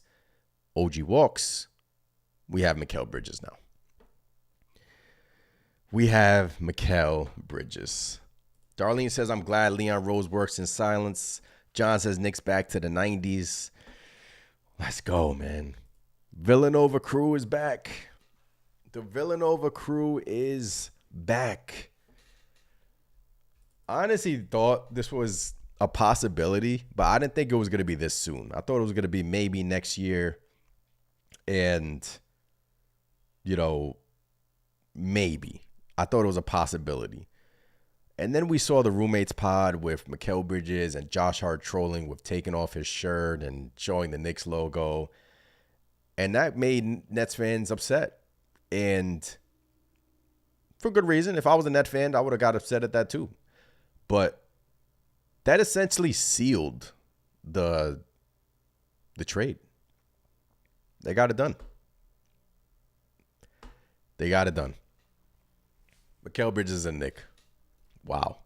OG walks, we have Mikal Bridges now. We have Mikal Bridges. Darlene says, I'm glad Leon Rose works in silence. John says, Knicks back to the 90s. Let's go, man. Villanova crew is back. The Villanova crew is back. I honestly thought this was a possibility, but I didn't think it was going to be this soon. I thought it was going to be maybe next year. And, maybe. I thought it was a possibility. And then we saw the roommates pod with Mikal Bridges and Josh Hart trolling with taking off his shirt and showing the Knicks logo. And that made Nets fans upset. And for good reason. If I was a Net fan, I would have got upset at that too. But that essentially sealed the trade. They got it done. They got it done. Mikal Bridges and Nick. Wow.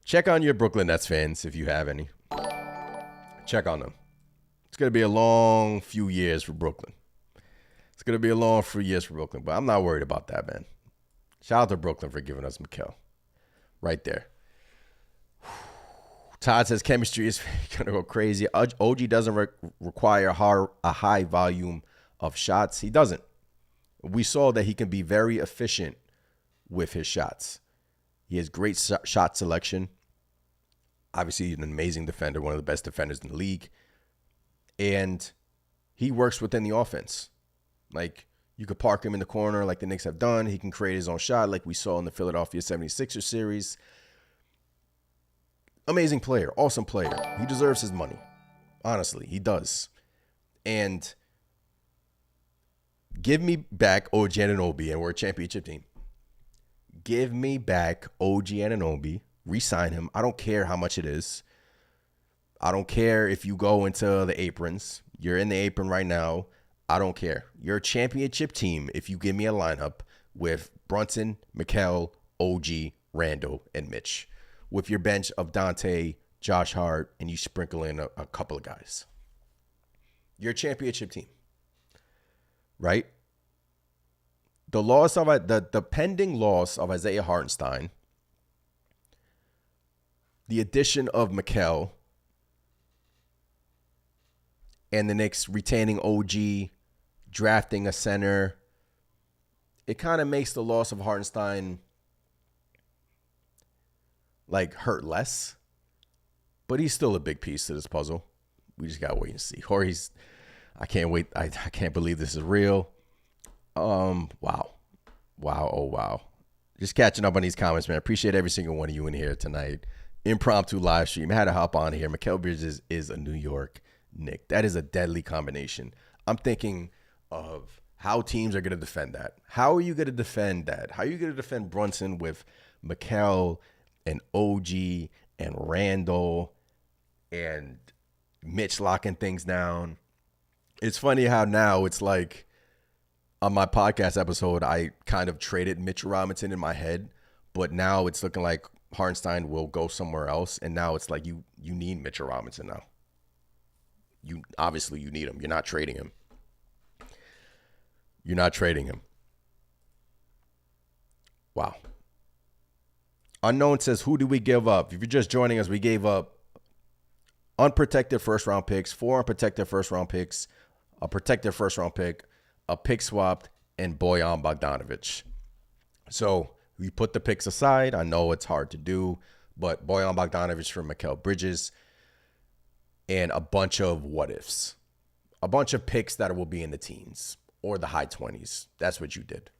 Check on your Brooklyn Nets fans if you have any. Check on them. It's going to be a long few years for Brooklyn. It's going to be a long few years for Brooklyn, but I'm not worried about that, man. Shout out to Brooklyn for giving us Mikal. Right there. Todd says chemistry is going to go crazy. OG doesn't require a high volume of shots. He doesn't. We saw that he can be very efficient with his shots. He has great shot selection. Obviously, he's an amazing defender, one of the best defenders in the league. And he works within the offense. Like, you could park him in the corner like the Knicks have done. He can create his own shot like we saw in the Philadelphia 76ers series. Amazing player. Awesome player. He deserves his money. Honestly, he does. And give me back OG Anunoby, and we're a championship team. Give me back OG Anunoby. Re-sign him. I don't care how much it is. I don't care if you go into the aprons. You're in the apron right now. I don't care. You're a championship team if you give me a lineup with Brunson, Mikal, OG, Randall, and Mitch. With your bench of Dante, Josh Hart, and you sprinkle in a couple of guys. You're a championship team. Right? The loss of the pending loss of Isaiah Hartenstein, the addition of Mikal, and the Knicks retaining OG, drafting a center, it kind of makes the loss of Hartenstein like hurt less. But he's still a big piece to this puzzle. We just gotta wait and see. I can't wait. I can't believe this is real. Wow. Oh, wow. Just catching up on these comments, man. Appreciate every single one of you in here tonight. Impromptu live stream. I had to hop on here. Mikal Bridges is a New York Knick. That is a deadly combination. I'm thinking of how teams are going to defend that. How are you going to defend that? How are you going to defend Brunson with Mikal and OG and Randall and Mitch locking things down? It's funny how now it's like on my podcast episode, I kind of traded Mitch Robinson in my head, but now it's looking like Hartenstein will go somewhere else, and now it's like you need Mitchell Robinson now. You need him. You're not trading him. Wow. Unknown says, who did we give up? If you're just joining us, we gave up unprotected first-round picks, 4 unprotected first-round picks, a protected first-round pick, a pick swapped, and Bojan Bogdanovic. So we put the picks aside. I know it's hard to do, but Bojan Bogdanovic from Mikal Bridges and a bunch of what-ifs. A bunch of picks that will be in the teens or the high 20s. That's what you did.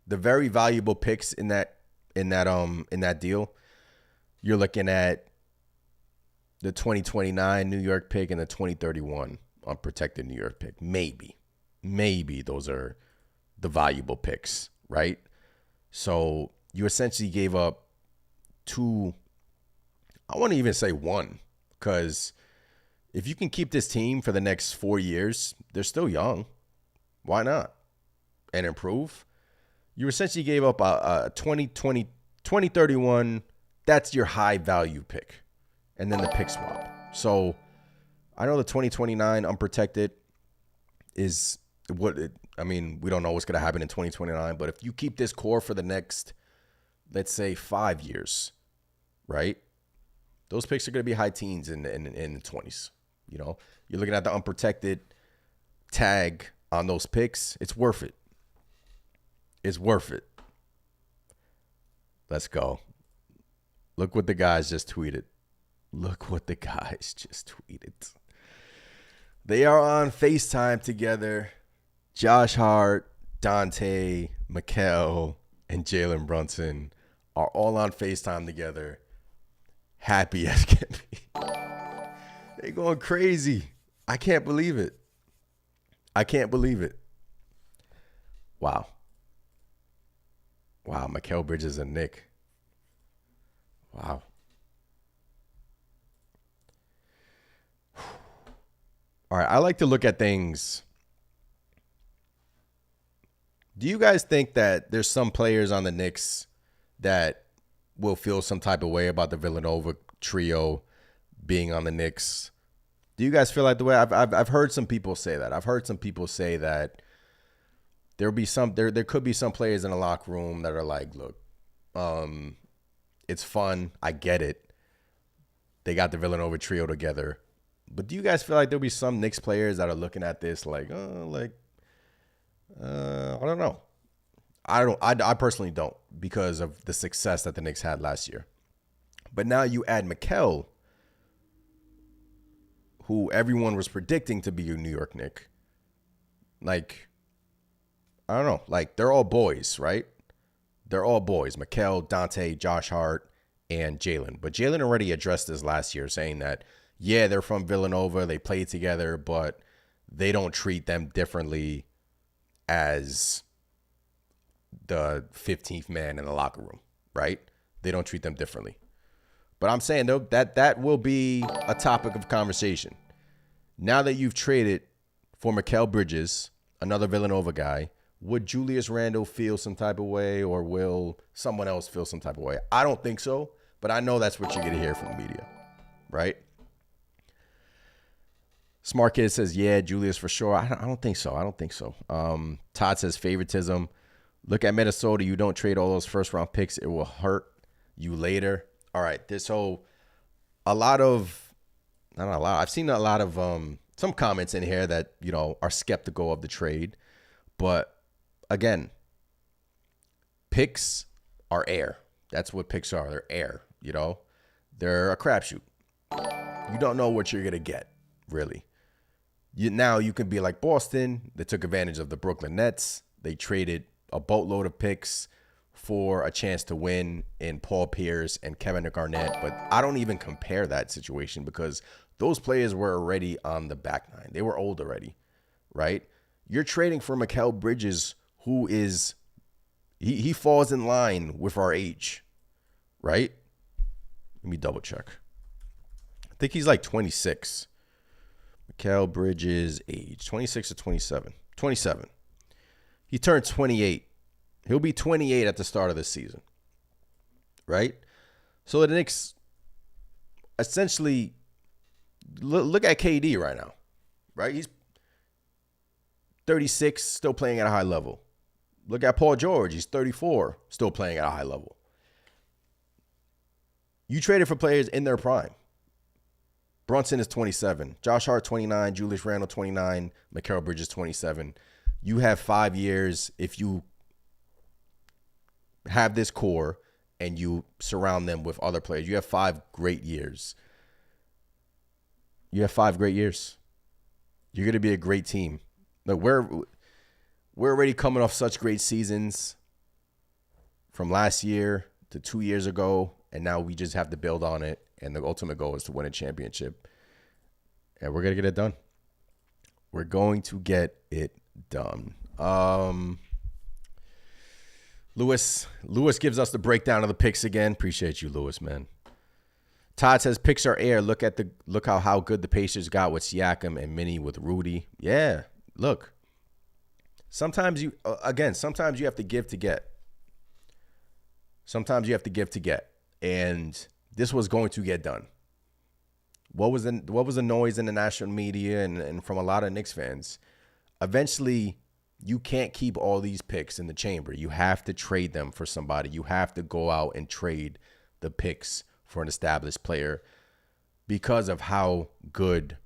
The very valuable picks in that deal, you're looking at the 2029 New York pick and the 2031 unprotected New York pick. Maybe those are the valuable picks, right? So you essentially gave up 2, I want to even say 1, because if you can keep this team for the next 4 years, they're still young. Why not? And improve. You essentially gave up a 2031. That's your high value pick. And then the pick swap. So I know the 2029 unprotected is we don't know what's going to happen in 2029, but if you keep this core for the next, let's say 5 years, right? Those picks are going to be high teens in the 20s. You know, you're looking at the unprotected tag on those picks. It's worth it. Let's go. Look what the guys just tweeted. They are on FaceTime together. Josh Hart, Dante, Mikal, and Jalen Brunson are all on FaceTime together. Happy as can be. They're going crazy. I can't believe it. Wow, Mikal Bridges and Nick. Wow. All right, I like to look at things. Do you guys think that there's some players on the Knicks that will feel some type of way about the Villanova trio being on the Knicks? Do you guys feel like the way I've heard some people say that? I've heard some people say that there could be some players in the locker room that are like, look, it's fun. I get it. They got the Villanova trio together. But do you guys feel like there'll be some Knicks players that are looking at this like, I don't know. I personally don't because of the success that the Knicks had last year. But now you add Mikal, who everyone was predicting to be a New York Knick. Like, I don't know. Like, they're all boys, right? They're all boys. Mikal, Dante, Josh Hart, and Jalen. But Jalen already addressed this last year, saying that, yeah, they're from Villanova. They play together, but they don't treat them differently as the 15th man in the locker room, right? They don't treat them differently. But I'm saying, though, that will be a topic of conversation. Now that you've traded for Mikal Bridges, another Villanova guy, would Julius Randle feel some type of way, or will someone else feel some type of way? I don't think so, but I know that's what you're going to hear from the media, right? Smart Kid says, yeah, Julius for sure. I don't think so. I don't think so. Todd says favoritism. Look at Minnesota. You don't trade all those first-round picks. It will hurt you later. All right, I've seen a lot of some comments in here that, are skeptical of the trade. But again, picks are air. That's what picks are. They're air, They're a crapshoot. You don't know what you're going to get, really. Now you can be like Boston. They took advantage of the Brooklyn Nets. They traded a boatload of picks for a chance to win in Paul Pierce and Kevin Garnett. But I don't even compare that situation because those players were already on the back nine. They were old already, right? You're trading for Mikal Bridges, who is, he falls in line with our age, right? Let me double check. I think he's like 26. Mikal Bridges' age, 26 or 27? 27. He turned 28. He'll be 28 at the start of this season, right? So the Knicks essentially, look at KD right now, right? He's 36, still playing at a high level. Look at Paul George. He's 34, still playing at a high level. You traded for players in their prime. Brunson is 27. Josh Hart, 29. Julius Randle, 29. Mikal Bridges, 27. You have 5 years if you have this core and you surround them with other players. You have 5 great years. You're going to be a great team. Look, we're already coming off such great seasons from last year to 2 years ago, and now we just have to build on it. And the ultimate goal is to win a championship. And we're going to get it done. We're going to get it done. Lewis gives us the breakdown of the picks again. Appreciate you, Lewis, man. Todd says picks are air. Look how good the Pacers got with Siakam and Minnie with Rudy. Yeah, look. Sometimes you have to give to get. And this was going to get done. What was the noise in the national media and from a lot of Knicks fans? Eventually, you can't keep all these picks in the chamber. You have to trade them for somebody. You have to go out and trade the picks for an established player because of how good.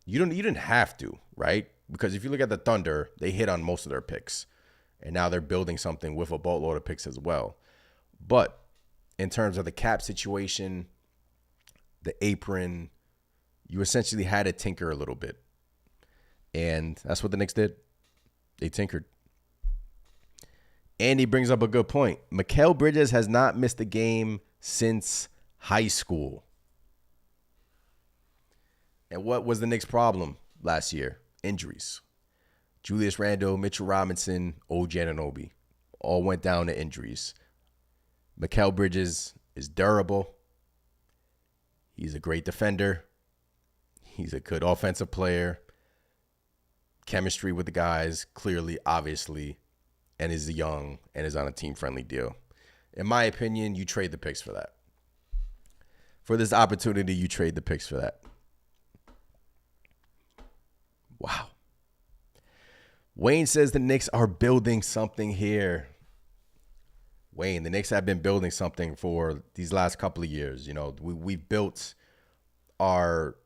You didn't have to, right? Because if you look at the Thunder, they hit on most of their picks. And now they're building something with a boatload of picks as well. But in terms of the cap situation, the apron, you essentially had to tinker a little bit. And that's what the Knicks did. They tinkered. And he brings up a good point. Mikal Bridges has not missed a game since high school. And what was the Knicks' problem last year? Injuries. Julius Randle, Mitchell Robinson, OG Anunoby all went down to injuries. Mikal Bridges is durable. He's a great defender. He's a good offensive player. Chemistry with the guys, clearly, obviously, and is young and is on a team-friendly deal. In my opinion, you trade the picks for that. For this opportunity, you trade the picks for that. Wow. Wayne says the Knicks are building something here. Wayne, the Knicks have been building something for these last couple of years. We've built our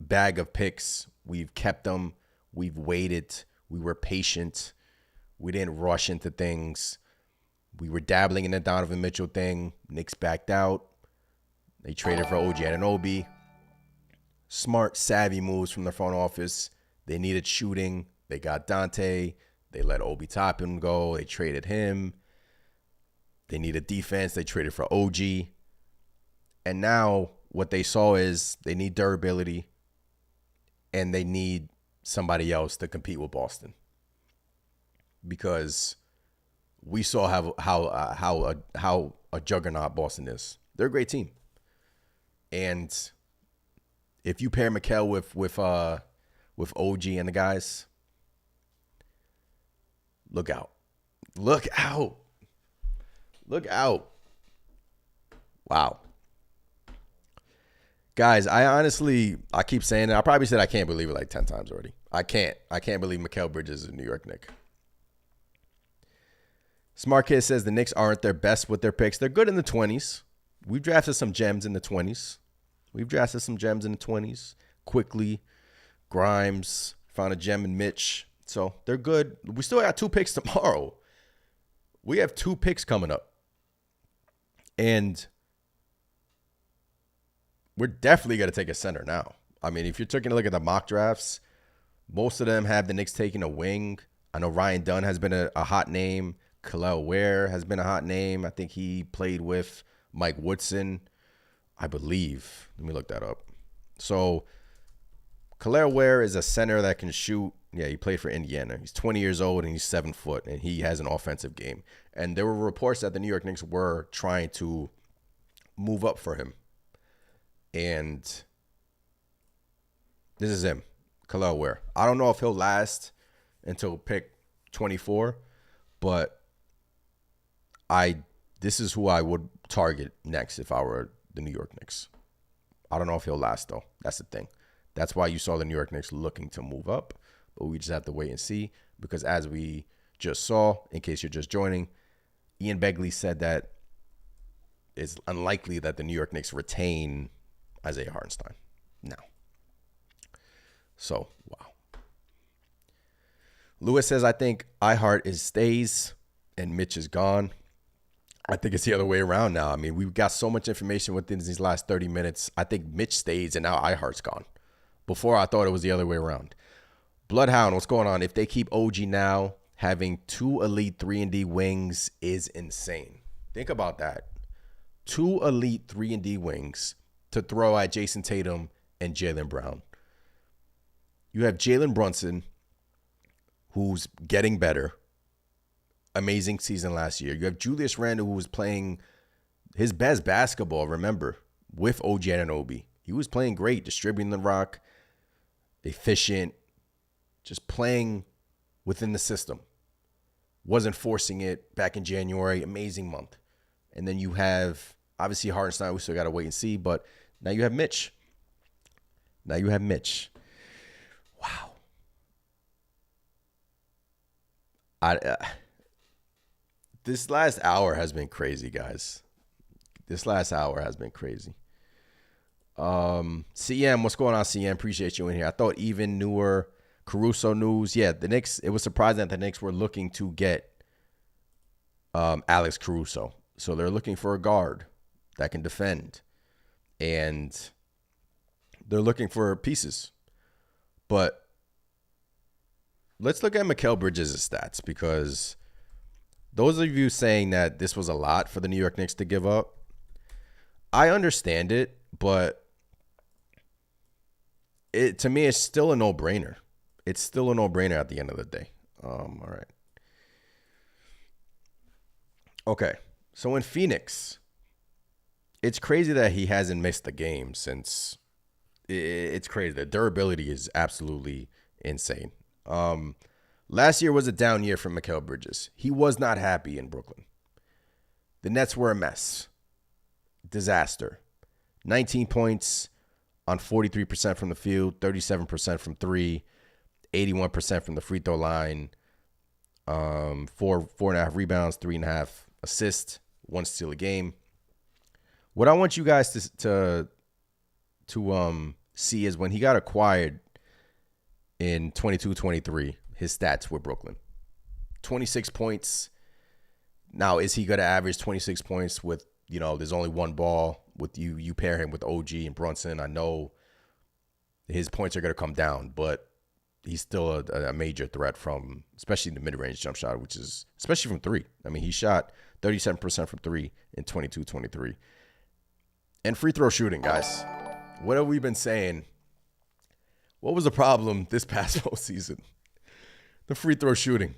bag of picks. We've kept them. We've waited. We were patient. We didn't rush into things. We were dabbling in the Donovan Mitchell thing. Knicks backed out. They traded for OG Anunoby. Smart, savvy moves from the front office. They needed shooting. They got Dante. They let Obi Toppin go. They traded him. They needed defense. They traded for OG. And now what they saw is they need durability and they need somebody else to compete with Boston. Because we saw how a juggernaut Boston is. They're a great team. And if you pair Mikal with OG and the guys, look out. Look out. Look out. Wow. Guys, I keep saying it. I probably said I can't believe it like 10 times already. I can't believe Mikal Bridges is a New York Knick. Smart Kid says the Knicks aren't their best with their picks. They're good in the 20s. We've drafted some gems in the 20s. Quickly, Grimes, found a gem in Mitch. So they're good. We still got 2 picks tomorrow. We have 2 picks coming up. And we're definitely going to take a center now. I mean, if you're taking a look at the mock drafts, most of them have the Knicks taking a wing. I know Ryan Dunn has been a hot name. Kel'el Ware has been a hot name. I think he played with Mike Woodson, I believe. Let me look that up. So Kel'el Ware is a center that can shoot. Yeah, he played for Indiana. He's 20 years old and he's 7 foot, and he has an offensive game. And there were reports that the New York Knicks were trying to move up for him. And this is him, Kel'el Ware. I don't know if he'll last until pick 24, but this is who I would target next if I were the New York Knicks. I don't know if he'll last, though. That's the thing. That's why you saw the New York Knicks looking to move up, but we just have to wait and see, because as we just saw, in case you're just joining, Ian Begley said that it's unlikely that the New York Knicks retain Isaiah Hartenstein now. So, wow. Lewis says, I think iHeart stays and Mitch is gone. I think it's the other way around now. I mean, we've got so much information within these last 30 minutes. I think Mitch stays and now iHeart's gone. Before, I thought it was the other way around. Bloodhound, what's going on? If they keep OG now, having 2 elite 3-and-D wings is insane. Think about that. 2 elite 3-and-D wings to throw at Jason Tatum and Jaylen Brown. You have Jalen Brunson, who's getting better. Amazing season last year. You have Julius Randle, who was playing his best basketball, remember, with OG Anunoby. He was playing great, distributing the rock, efficient, just playing within the system. Wasn't forcing it back in January. Amazing month. And then you have, obviously, Hartenstein. We still got to wait and see. But now you have Mitch. Wow. This last hour has been crazy, guys. CM, what's going on, CM? Appreciate you in here. I thought even newer Caruso news. Yeah, the Knicks, it was surprising that the Knicks were looking to get Alex Caruso. So they're looking for a guard that can defend. And they're looking for pieces. But let's look at Mikal Bridges' stats, because those of you saying that this was a lot for the New York Knicks to give up, I understand it, but to me, it's still a no-brainer. It's still a no-brainer at the end of the day. All right. Okay. So in Phoenix, it's crazy that he hasn't missed a game since. It's crazy. The durability is absolutely insane. Last year was a down year for Mikal Bridges. He was not happy in Brooklyn. The Nets were a mess. Disaster. 19 points on 43% from the field, 37% from 3, 81% from the free throw line, 4.5 rebounds, 3.5 assists, 1 steal a game. What I want you guys to see is when he got acquired in 22-23, his stats were Brooklyn. 26 points. Now, is he going to average 26 points with, there's only one ball with you? You pair him with OG and Brunson. I know his points are going to come down, but he's still a major threat from, especially the mid-range jump shot, which is, especially from three. I mean, he shot 37% from three in 22-23. And free throw shooting, guys. What have we been saying? What was the problem this past postseason? The free throw shooting.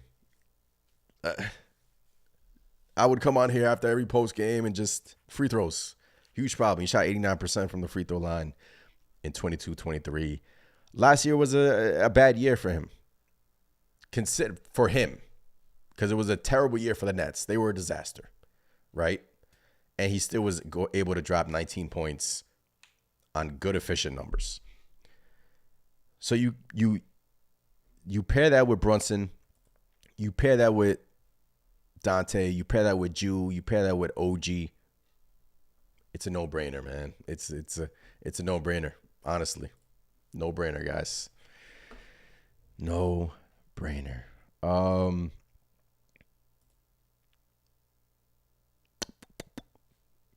I would come on here after every post game and just free throws. Huge problem. He shot 89% from the free throw line in 22-23. Last year was a bad year for him. For him. Because it was a terrible year for the Nets. They were a disaster. Right? And he still was able to drop 19 points on good, efficient numbers. So you pair that with Brunson. You pair that with Dante. You pair that with Jew. You pair that with OG. It's a no-brainer, man. It's a no-brainer, honestly. No-brainer, guys. No-brainer.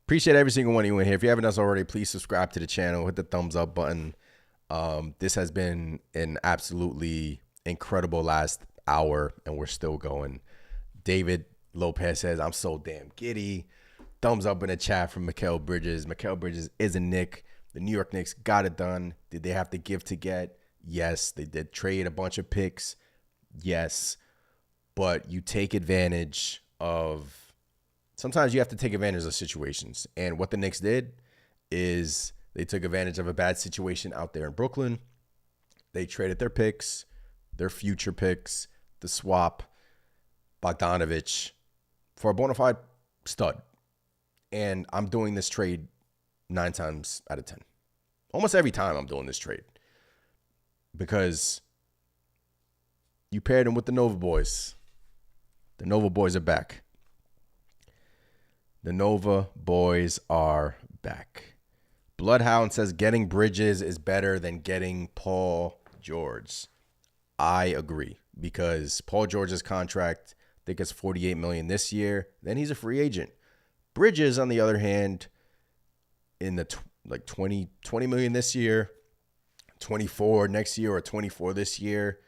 Appreciate every single one of you in here. If you haven't done so already, please subscribe to the channel. Hit the thumbs up button. This has been an absolutely incredible last hour, and we're still going. David Lopez says, I'm so damn giddy. Thumbs up in the chat from Mikal Bridges. Mikal Bridges is a Knick. The New York Knicks got it done. Did they have to give to get? Yes. They did trade a bunch of picks. Yes. But you take advantage of... Sometimes you have to take advantage of situations. And what the Knicks did is they took advantage of a bad situation out there in Brooklyn. They traded their picks, their future picks, the swap, Bogdanovich, for a bona fide stud. And I'm doing this trade 9 times out of 10. Almost every time I'm doing this trade. Because you paired him with the Nova boys. The Nova boys are back. The Nova boys are back. Bloodhound says getting Bridges is better than getting Paul George. I agree, because Paul George's contract, I think it's $48 million this year. Then he's a free agent. Bridges, on the other hand, in the $20 million this year, 24 next year, or 24 this year,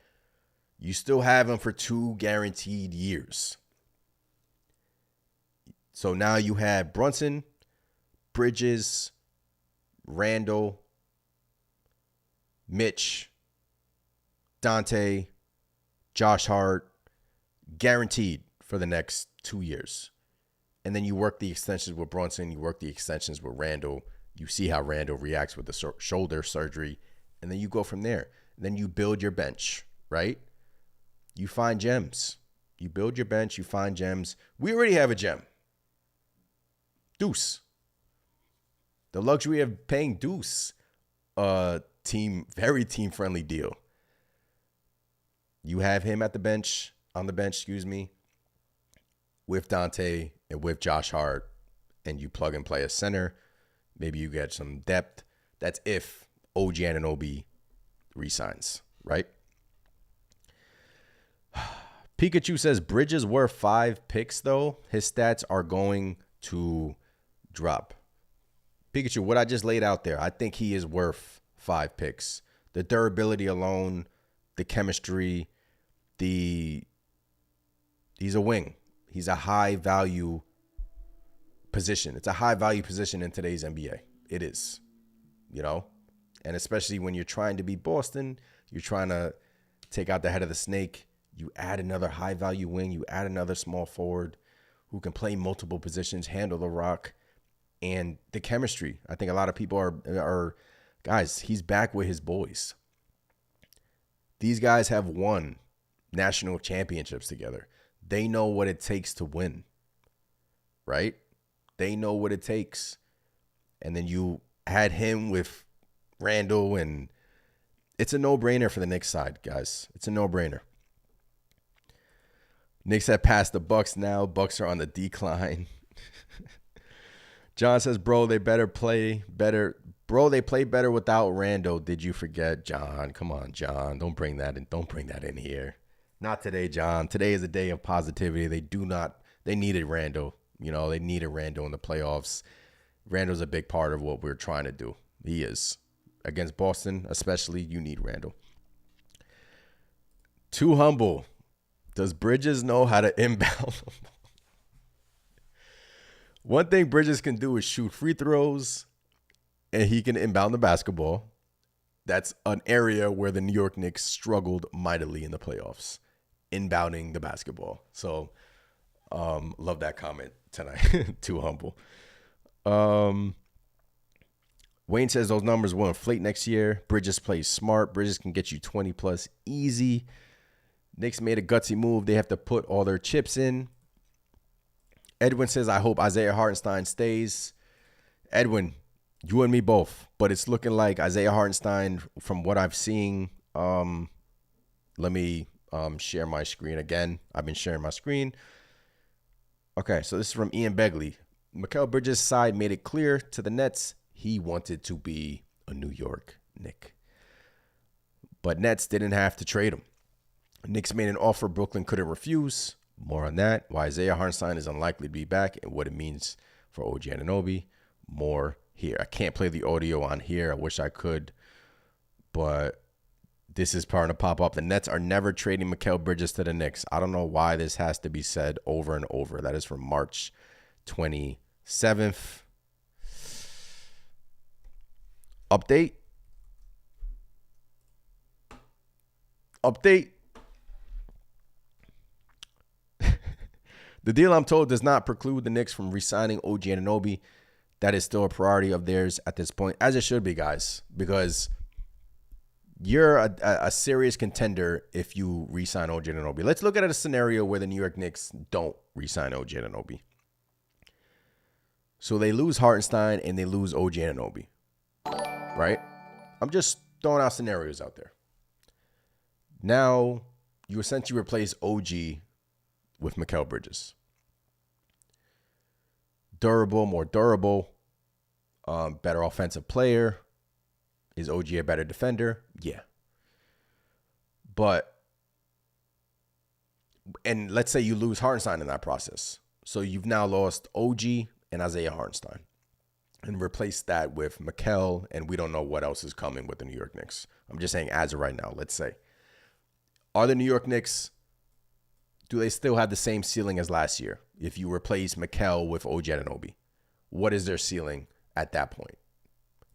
you still have him for 2 guaranteed years. So now you have Brunson, Bridges, Randall, Mitch, Dante, Josh Hart, guaranteed for the next 2 years. And then you work the extensions with Brunson, you work the extensions with Randall. You see how Randall reacts with the shoulder surgery, and then you go from there. And then you build your bench, right? You find gems. You build your bench, you find gems. We already have a gem. Deuce. The luxury of paying Deuce, very team-friendly deal. You have him on the bench, with Dante and with Josh Hart, and you plug and play a center. Maybe you get some depth. That's if OG Anunoby resigns, right? Pikachu says Bridges worth 5 picks, though. His stats are going to drop. Pikachu, what I just laid out there, I think he is worth 5 picks. The durability alone, the chemistry, he's a wing. He's a high value position. It's a high value position in today's NBA. It is, and especially when you're trying to beat Boston, you're trying to take out the head of the snake. You add another high value wing. You add another small forward who can play multiple positions, handle the rock. And the chemistry, I think a lot of people are guys, he's back with his boys. These guys have won national championships together. They know what it takes to win, right? They know what it takes. And then you add him with Randall, and it's a no-brainer for the Knicks side, guys. It's a no-brainer. Knicks have passed the Bucks now. Bucks are on the decline. John says, bro, they play better without Randall. Did you forget, John? Come on, John. Don't bring that in here. Not today, John. Today is a day of positivity. They needed Randall. They needed Randall in the playoffs. Randall's a big part of what we're trying to do. He is. Against Boston, especially, you need Randall. Too humble. Does Bridges know how to inbound? One thing Bridges can do is shoot free throws, and he can inbound the basketball. That's an area where the New York Knicks struggled mightily in the playoffs, inbounding the basketball. So, love that comment tonight. Too humble. Wayne says those numbers will inflate next year. Bridges plays smart. Bridges can get you 20 plus easy. Knicks made a gutsy move. They have to put all their chips in. Edwin says, I hope Isaiah Hartenstein stays. Edwin, you and me both. But it's looking like Isaiah Hartenstein, from what I've seen, let me share my screen again. I've been sharing my screen. Okay, so this is from Ian Begley. Mikal Bridges' side made it clear to the Nets he wanted to be a New York Knick. But Nets didn't have to trade him. Knicks made an offer Brooklyn couldn't refuse. More on that. Why Isaiah Hartenstein is unlikely to be back and what it means for OG Anunoby. More here. I can't play the audio on here. I wish I could. But this is part of the pop-up. The Nets are never trading Mikal Bridges to the Knicks. I don't know why this has to be said over and over. That is from March 27th. Update. The deal, I'm told, does not preclude the Knicks from re-signing OG Anunoby. That is still a priority of theirs at this point, as it should be, guys, because you're a serious contender if you re-sign OG Anunoby. Let's look at a scenario where the New York Knicks don't re-sign OG Anunoby. So they lose Hartenstein and they lose OG Anunoby, right? I'm just throwing out scenarios out there. Now, you essentially replace OG with Mikal Bridges. More durable, better offensive player. Is OG a better defender? Yeah. And let's say you lose Hartenstein in that process. So you've now lost OG and Isaiah Hartenstein and replace that with Mikal, and we don't know what else is coming with the New York Knicks. I'm just saying as of right now, let's say. Are the New York Knicks, do they still have the same ceiling as last year? If you replace Mikal with OG Anunoby, what is their ceiling at that point?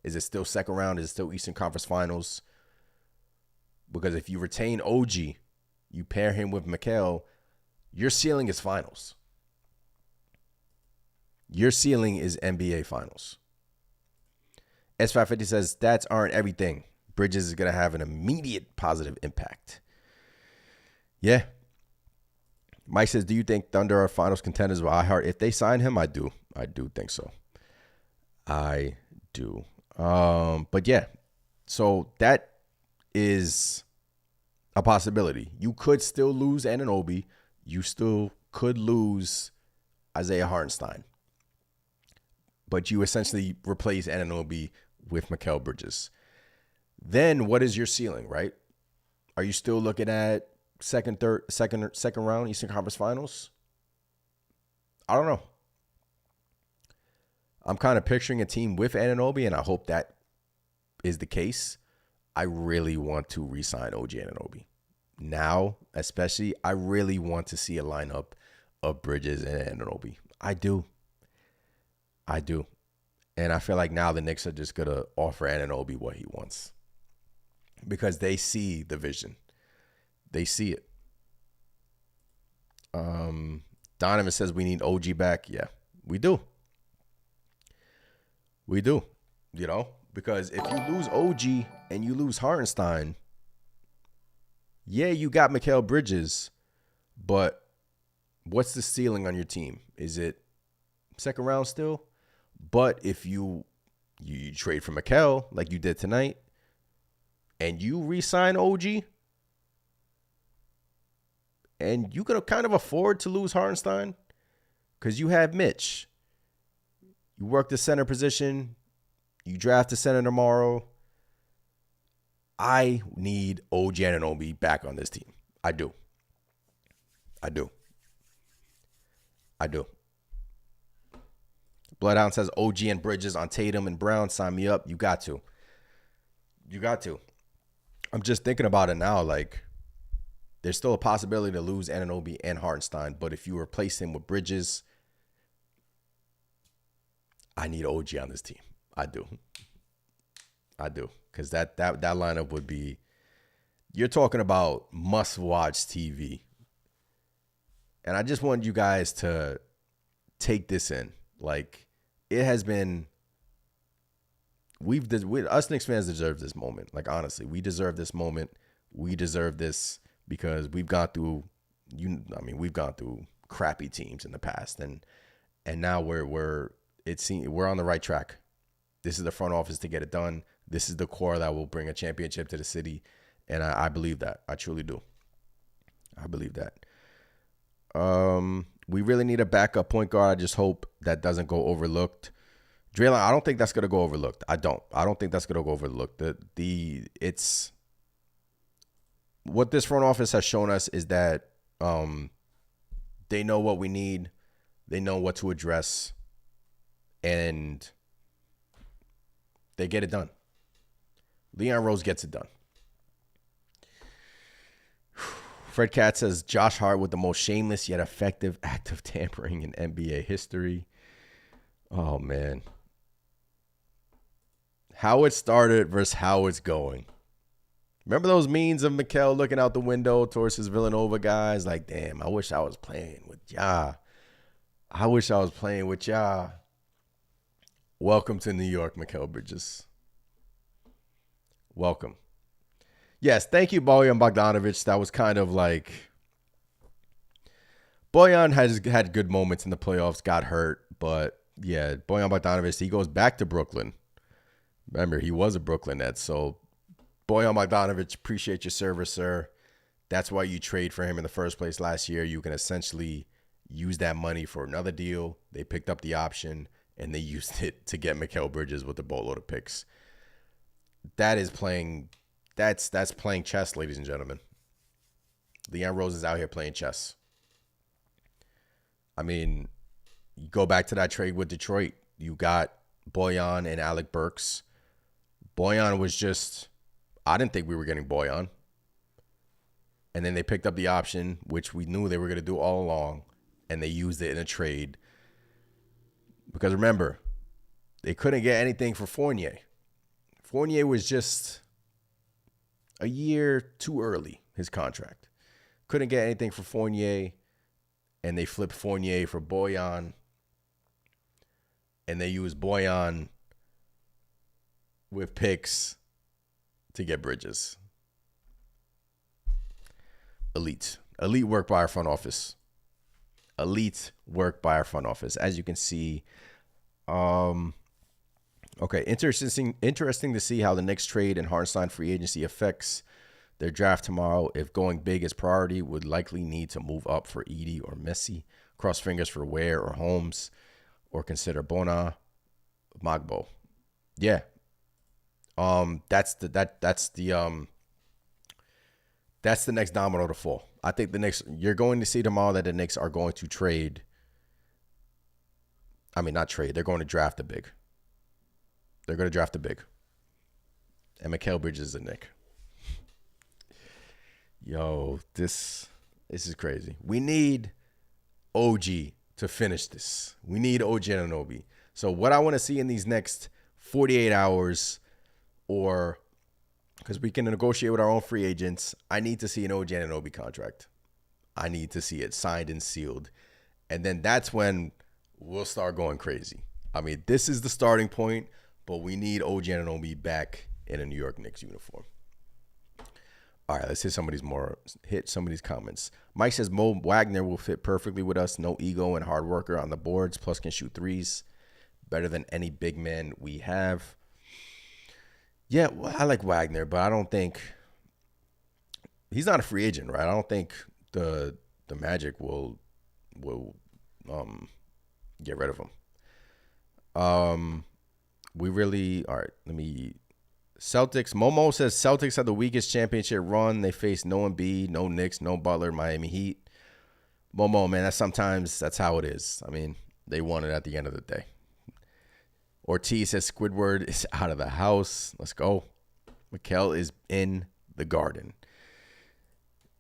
Is it still second round? Is it still Eastern Conference Finals? Because if you retain OG, you pair him with Mikal, your ceiling is finals. Your ceiling is NBA Finals. S550 says stats aren't everything. Bridges is going to have an immediate positive impact. Yeah. Mike says, do you think Thunder are finals contenders with iHeart? If they sign him, I do. I do think so. I do. But yeah. So that is a possibility. You could still lose Anunoby. You still could lose Isaiah Hartenstein. But you essentially replace Anunoby with Mikal Bridges. Then what is your ceiling, right? Are you still looking at second round Eastern Conference Finals? I don't know. I'm kind of picturing a team with Anunoby, and I hope that is the case. I really want to re-sign OG Anunoby. Now, especially, I really want to see a lineup of Bridges and Anunoby. I do. And I feel like now the Knicks are just going to offer Anunoby what he wants. Because they see the vision. They see it. Donovan says we need OG back. Yeah, we do. We do. You know, because if you lose OG and you lose Hartenstein, yeah, you got Mikal Bridges, but what's the ceiling on your team? Is it second round still? But if you trade for Mikal like you did tonight and you re-sign OG, and you could kind of afford to lose Hartenstein because you have Mitch. You work the center position. You draft the center tomorrow. I need OG Anunoby back on this team. I do. I do. I do. Bloodhound says OG and Bridges on Tatum and Brown. Sign me up. You got to. You got to. I'm just thinking about it now. Like, there's still a possibility to lose Anunoby and Hartenstein. But if you replace him with Bridges, I need OG on this team. I do. I do. Because that lineup would be, you're talking about must-watch TV. And I just want you guys to take this in. Like, it has been, us Knicks fans deserve this moment. Like, honestly, we deserve this moment. We deserve this because we've gone through, we've gone through crappy teams in the past, and now we're on the right track. This is the front office to get it done. This is the core that will bring a championship to the city, and I believe that. I truly do. I believe that. We really need a backup point guard. I just hope that doesn't go overlooked. Draylon, I don't think that's gonna go overlooked. I don't think that's gonna go overlooked. It's what this front office has shown us is that they know what we need, they know what to address, and they get it done. Leon Rose gets it done. Fred Katz says Josh Hart with the most shameless yet effective act of tampering in NBA history. Oh, man. How it started versus how it's going. Remember those memes of Mikal looking out the window towards his Villanova guys? Like, damn, I wish I was playing with y'all. I wish I was playing with y'all. Welcome to New York, Mikal Bridges. Welcome. Yes, thank you, Bojan Bogdanovic. That was kind of like, Bojan has had good moments in the playoffs, got hurt, but yeah, Bojan Bogdanovic, he goes back to Brooklyn. Remember, he was a Brooklyn Net, so Bojan Bogdanovic, appreciate your service, sir. That's why you trade for him in the first place last year. You can essentially use that money for another deal. They picked up the option, and they used it to get Mikal Bridges with a boatload of picks. That is playing... That's playing chess, ladies and gentlemen. Leon Rose is out here playing chess. I mean, you go back to that trade with Detroit. You got Bojan and Alec Burks. Bojan was just, I didn't think we were getting Bojan. And then they picked up the option, which we knew they were going to do all along, and they used it in a trade. Because remember, they couldn't get anything for Fournier. Fournier was just a year too early, his contract. Couldn't get anything for Fournier, and they flipped Fournier for Bojan, and they used Bojan with picks to get Bridges. Elite work by our front office. Elite work by our front office. As you can see, okay, interesting to see how the Knicks trade and Hartenstein free agency affects their draft tomorrow. If going big is priority, would likely need to move up for Edie or Messi. Cross fingers for Ware or Holmes, or consider Bona, Magbo. Yeah, that's the next domino to fall. I think the Knicks. You're going to see tomorrow that the Knicks are going to trade. I mean, not trade. They're going to draft a big. They're going to draft a big. And Mikal Bridges is a Knick. Yo, this is crazy. We need OG to finish this. We need OG Anunoby. So what I want to see in these next 48 hours, or because we can negotiate with our own free agents, I need to see an OG Anunoby contract. I need to see it signed and sealed. And then that's when we'll start going crazy. I mean, this is the starting point. But we need OG Anunoby back in a New York Knicks uniform. All right, let's hit some of these comments. Mike says Mo Wagner will fit perfectly with us. No ego and hard worker on the boards, plus can shoot threes. Better than any big man we have. Yeah, well, I like Wagner, but I don't think he's not a free agent, right? I don't think the Magic will get rid of him. We really, all right, Celtics. Momo says Celtics had the weakest championship run. They faced no Embiid, no Knicks, no Butler, Miami Heat. Momo, man, that's how it is. I mean, they won it at the end of the day. Ortiz says Squidward is out of the house. Let's go. Mikal is in the garden.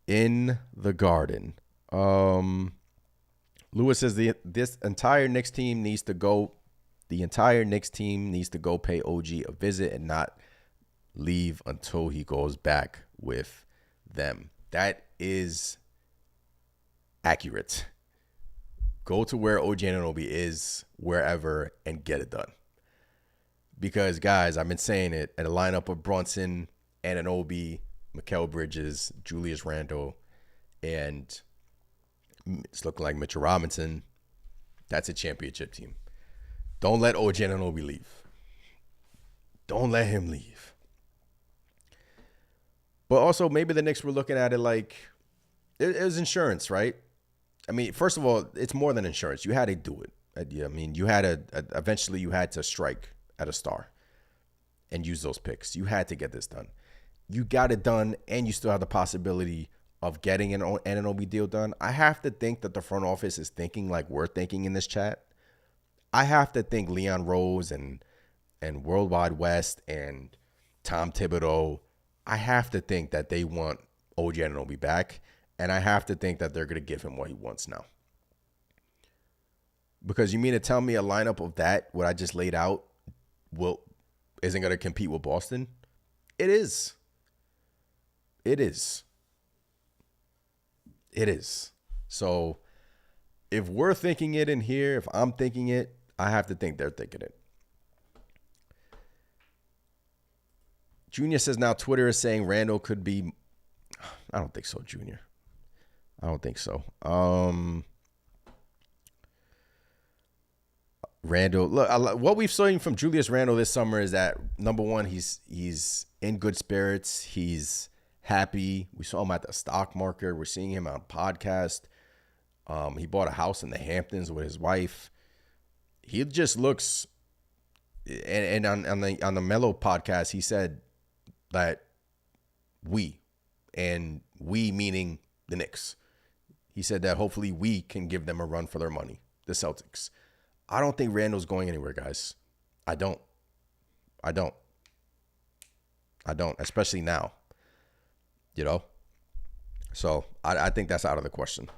In the garden. Lewis says this entire Knicks team needs to go. The entire Knicks team needs to go pay OG a visit and not leave until he goes back with them. That is accurate. Go to where OG Anunoby is, wherever, and get it done. Because, guys, I've been saying it, at a lineup of Brunson, Anunoby, Mikal Bridges, Julius Randle, and it's looking like Mitchell Robinson, that's a championship team. Don't let OG Anunoby leave. Don't let him leave. But also, maybe the Knicks were looking at it like it was insurance, right? I mean, first of all, it's more than insurance. You had to do it. I mean, you had to eventually you had to strike at a star and use those picks. You had to get this done. You got it done, and you still have the possibility of getting an Anunoby deal done. I have to think that the front office is thinking like we're thinking in this chat. I have to think Leon Rose and Worldwide West and Tom Thibodeau, I have to think that they want OG Anunoby back, and I have to think that they're going to give him what he wants now. Because you mean to tell me a lineup of that, what I just laid out, isn't going to compete with Boston? It is. It is. It is. So if we're thinking it in here, if I'm thinking it, I have to think they're thinking it. Junior says now Twitter is saying Randall could be. I don't think so, Junior. I don't think so. Randall, look, what we've seen from Julius Randle this summer is that, number one, he's in good spirits. He's happy. We saw him at the stock market. We're seeing him on podcast. He bought a house in the Hamptons with his wife. He just looks, and on the Mellow podcast, he said that we meaning the Knicks. He said that hopefully we can give them a run for their money, the Celtics. I don't think Randall's going anywhere, guys. I don't, especially now, you know? So I think that's out of the question,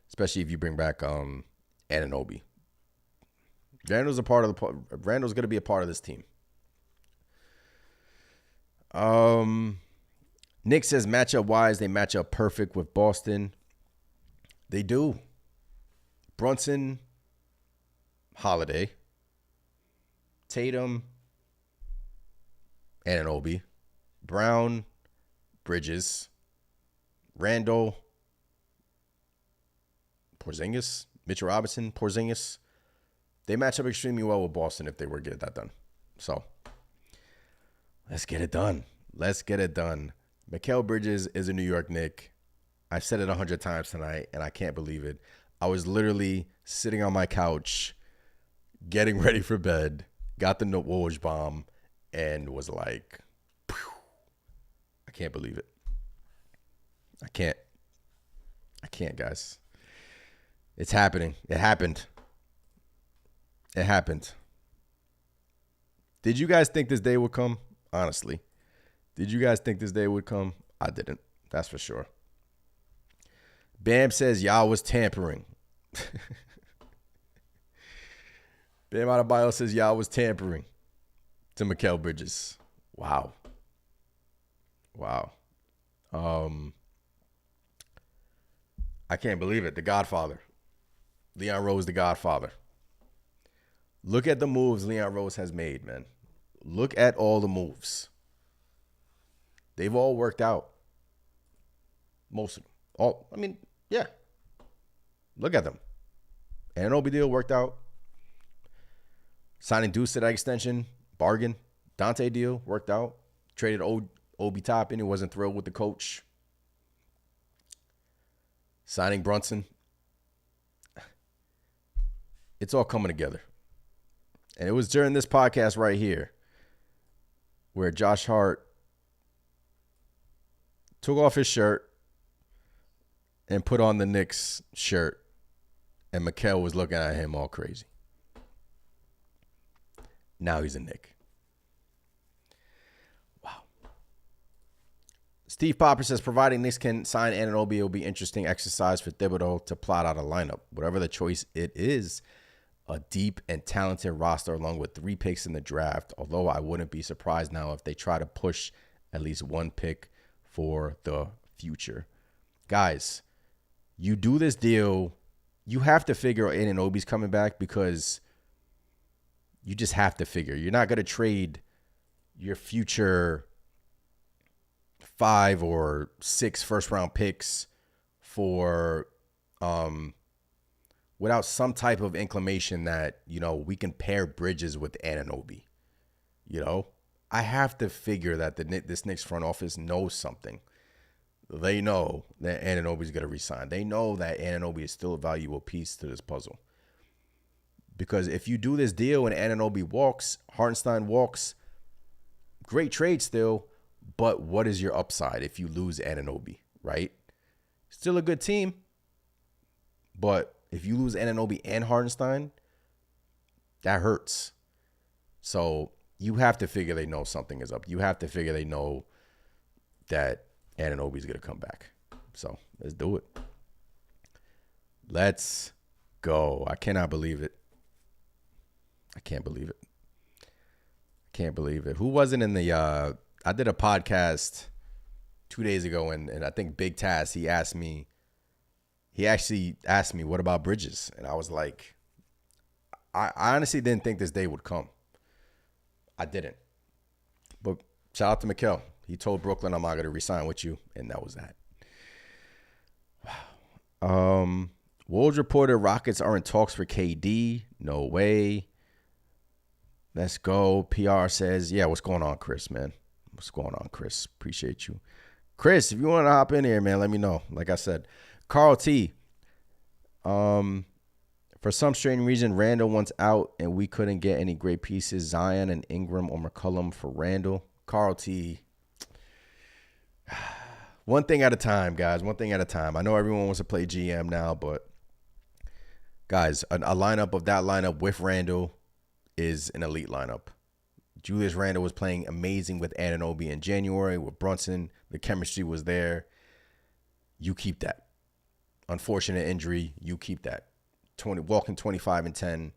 especially if you bring back Anunoby. Randall's going to be a part of this team. Nick says matchup-wise, they match up perfect with Boston. They do. Brunson, Holiday, Tatum, Anunoby, Brown, Bridges, Randall, Porzingis, Mitchell Robinson, Porzingis. They match up extremely well with Boston if they were to get that done. So let's get it done. Let's get it done. Mikal Bridges is a New York Knick. I've said it 100 times tonight, and I can't believe it. I was literally sitting on my couch, getting ready for bed, got the Woj bomb, and was like, phew, I can't believe it. I can't, guys. It's happening. It happened. It happened. Did you guys think this day would come? Honestly. Did you guys think this day would come? I didn't. That's for sure. Bam says y'all was tampering. Bam Adebayo says y'all was tampering to Mikal Bridges. Wow. I can't believe it. The Godfather. Leon Rose, the Godfather. Look at the moves Leon Rose has made, man. Look at all the moves. They've all worked out. Most of them. All, I mean, yeah. Look at them. Anunoby deal worked out. Signing Deuce to that extension, bargain. Dante deal worked out. Traded Obi Toppin, who wasn't thrilled with the coach. Signing Brunson. It's all coming together. And it was during this podcast right here where Josh Hart took off his shirt, and put on the Knicks shirt, and Mikal was looking at him all crazy. Now he's a Knick. Wow. Steve Popper says, providing Knicks can sign Anunoby, it will be interesting exercise for Thibodeau to plot out a lineup. Whatever the choice it is, a deep and talented roster along with 3 picks in the draft, although I wouldn't be surprised now if they try to push at least 1 pick for the future. Guys, you do this deal, you have to figure Anunoby's coming back because you just have to figure. You're not going to trade your future 5 or 6 first-round picks for without some type of inclination that, we can pair Bridges with Anunoby. I have to figure that this Knicks front office knows something. They know that Anunoby's going to resign. They know that Anunoby is still a valuable piece to this puzzle. Because if you do this deal and Anunoby walks, Hartenstein walks, great trade still, but what is your upside if you lose Anunoby, right? Still a good team, but if you lose Anunoby and Hartenstein, that hurts. So you have to figure they know something is up. You have to figure they know that Anunoby's going to come back. So let's do it. Let's go. I cannot believe it. I can't believe it. Can't believe it. Who wasn't in the I did a podcast 2 days ago, and I think Big Taz, he actually asked me, what about Bridges? And I was like, I honestly didn't think this day would come. I didn't. But shout out to Mikal. He told Brooklyn, I'm not going to resign with you. And that was that. Wow. Woj reported Rockets are in talks for KD. No way. Let's go. PR says, yeah, what's going on, Chris, man? What's going on, Chris? Appreciate you. Chris, if you want to hop in here, man, let me know. Like I said, Carl T. For some strange reason, Randall wants out, and we couldn't get any great pieces. Zion and Ingram or McCollum for Randall. Carl T. One thing at a time, guys. One thing at a time. I know everyone wants to play GM now, but guys, a lineup of that lineup with Randall is an elite lineup. Julius Randle was playing amazing with Anunoby in January. With Brunson, the chemistry was there. You keep that. Unfortunate injury, you keep that. Walking 25 and 10.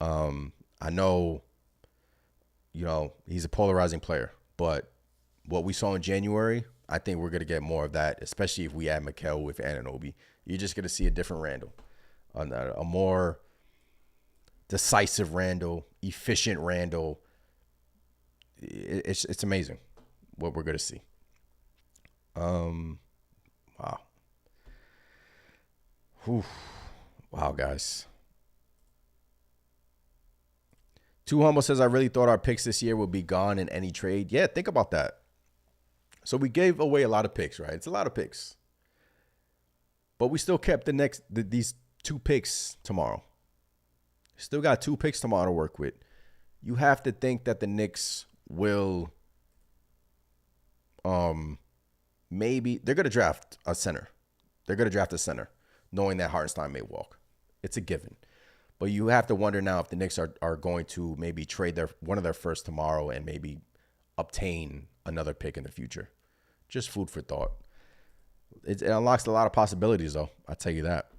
I know, he's a polarizing player, but what we saw in January, I think we're going to get more of that, especially if we add Mikal with Anunoby. You're just going to see a different Randle, a more decisive Randle, efficient Randle. It's amazing what we're going to see. Wow. Whew. Wow, guys. Too Humble says, I really thought our picks this year would be gone in any trade. Yeah, think about that. So we gave away a lot of picks, right? It's a lot of picks. But we still kept these 2 picks tomorrow. Still got 2 picks tomorrow to work with. You have to think that the Knicks will maybe they're going to draft a center. They're going to draft a center, knowing that Hartenstein may walk. It's a given. But you have to wonder now if the Knicks are going to maybe trade one of their first tomorrow and maybe obtain another pick in the future. Just food for thought. It unlocks a lot of possibilities, though. I'll tell you that.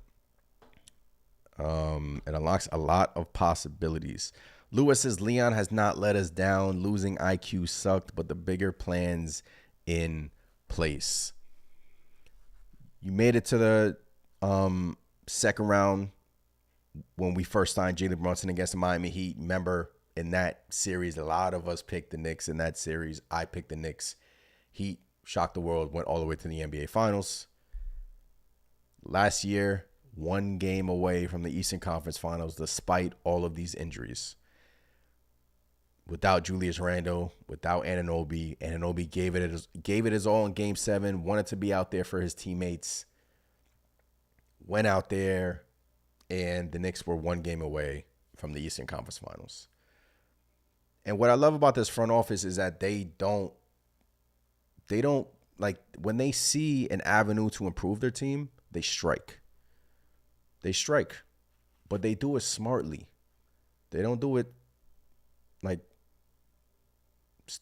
It unlocks a lot of possibilities. Lewis says, Leon has not let us down. Losing IQ sucked, but the bigger plans in place. You made it to the second round when we first signed Jalen Brunson against the Miami Heat. Remember, in that series, a lot of us picked the Knicks. In that series, I picked the Knicks. Heat shocked the world, went all the way to the NBA Finals. Last year, 1 game away from the Eastern Conference Finals, despite all of these injuries. Without Julius Randle, without Anunoby. Anunoby gave it his all in Game 7, wanted to be out there for his teammates. Went out there, and the Knicks were 1 game away from the Eastern Conference Finals. And what I love about this front office is that they don't like when they see an avenue to improve their team, they strike. They strike, but they do it smartly. They don't do it like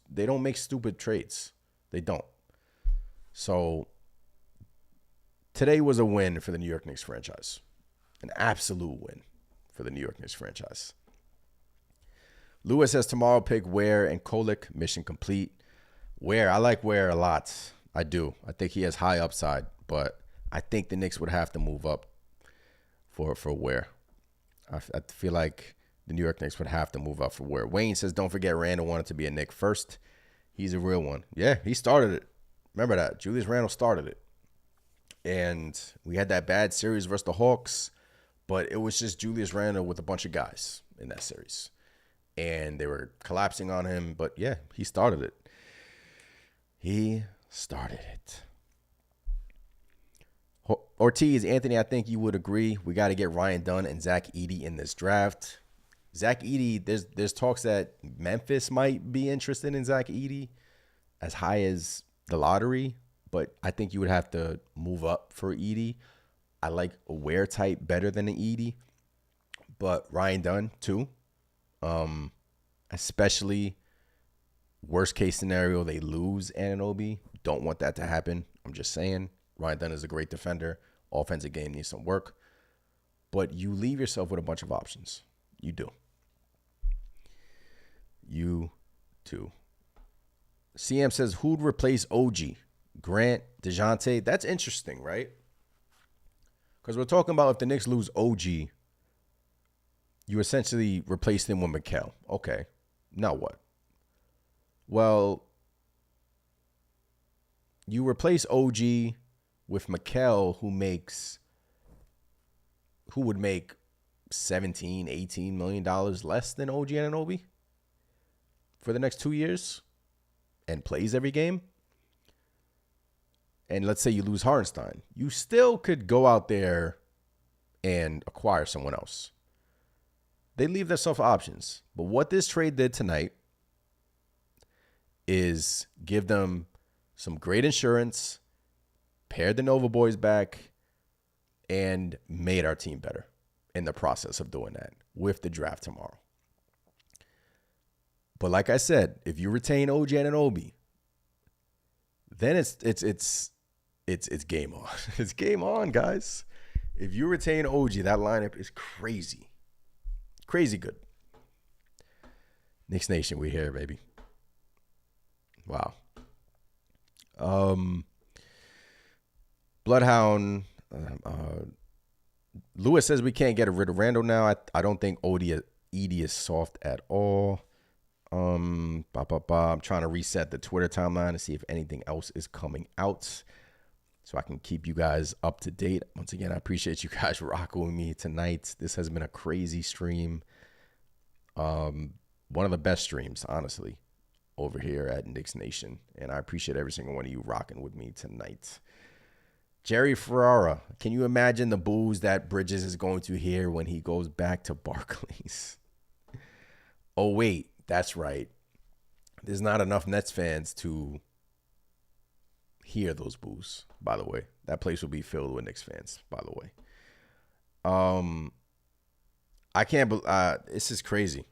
they don't make stupid trades. They don't. So today was a win for the New York Knicks franchise. An absolute win for the New York Knicks franchise. Lewis says tomorrow pick Ware and Kolek. Mission complete. Ware, I like Ware a lot. I do. I think he has high upside, but I think the Knicks would have to move up for Ware. I feel like the New York Knicks would have to move up for Ware. Wayne says, don't forget Randall wanted to be a Knick first. He's a real one. Yeah, he started it. Remember that. Julius Randle started it. And we had that bad series versus the Hawks, but it was just Julius Randle with a bunch of guys in that series. And they were collapsing on him, but yeah, he started it. He started it. Ortiz, Anthony, I think you would agree. We got to get Ryan Dunn and Zach Edey in this draft. Zach Edey, there's talks that Memphis might be interested in Zach Edey as high as the lottery, but I think you would have to move up for Edey. I like a Ware type better than an Edey, but Ryan Dunn too. Especially worst case scenario, they lose Anunoby. Don't want that to happen. I'm just saying. Ryan Dunn is a great defender. Offensive game needs some work. But you leave yourself with a bunch of options. You do. You do. CM says, who'd replace OG? Grant, DeJounte? That's interesting, right? Because we're talking about if the Knicks lose OG, you essentially replace them with Mikal. Okay. Now what? Well, you replace OG with Mikal, who would make $17, $18 million less than OG Anunoby for the next 2 years and plays every game. And let's say you lose Hartenstein. You still could go out there and acquire someone else. They leave themselves options. But what this trade did tonight is give them some great insurance, paired the Nova boys back, and made our team better in the process of doing that with the draft tomorrow. But like I said, if you retain OG Anunoby, then it's game on. It's game on, guys. If you retain OG, that lineup is crazy. Crazy good. Knicks Nation, we here, baby. Wow. Bloodhound. Lewis says we can't get rid of Randall now. I don't think Edey is soft at all. I'm trying to reset the Twitter timeline to see if anything else is coming out so I can keep you guys up to date. Once again, I appreciate you guys rocking with me tonight. This has been a crazy stream. One of the best streams, honestly, over here at Knicks Nation. And I appreciate every single one of you rocking with me tonight. Jerry Ferrara, can you imagine the boos that Bridges is going to hear when he goes back to Barclays? Oh, wait, that's right. There's not enough Nets fans to hear those boos, by the way. That place will be filled with Knicks fans, by the way. I can't believe this is crazy.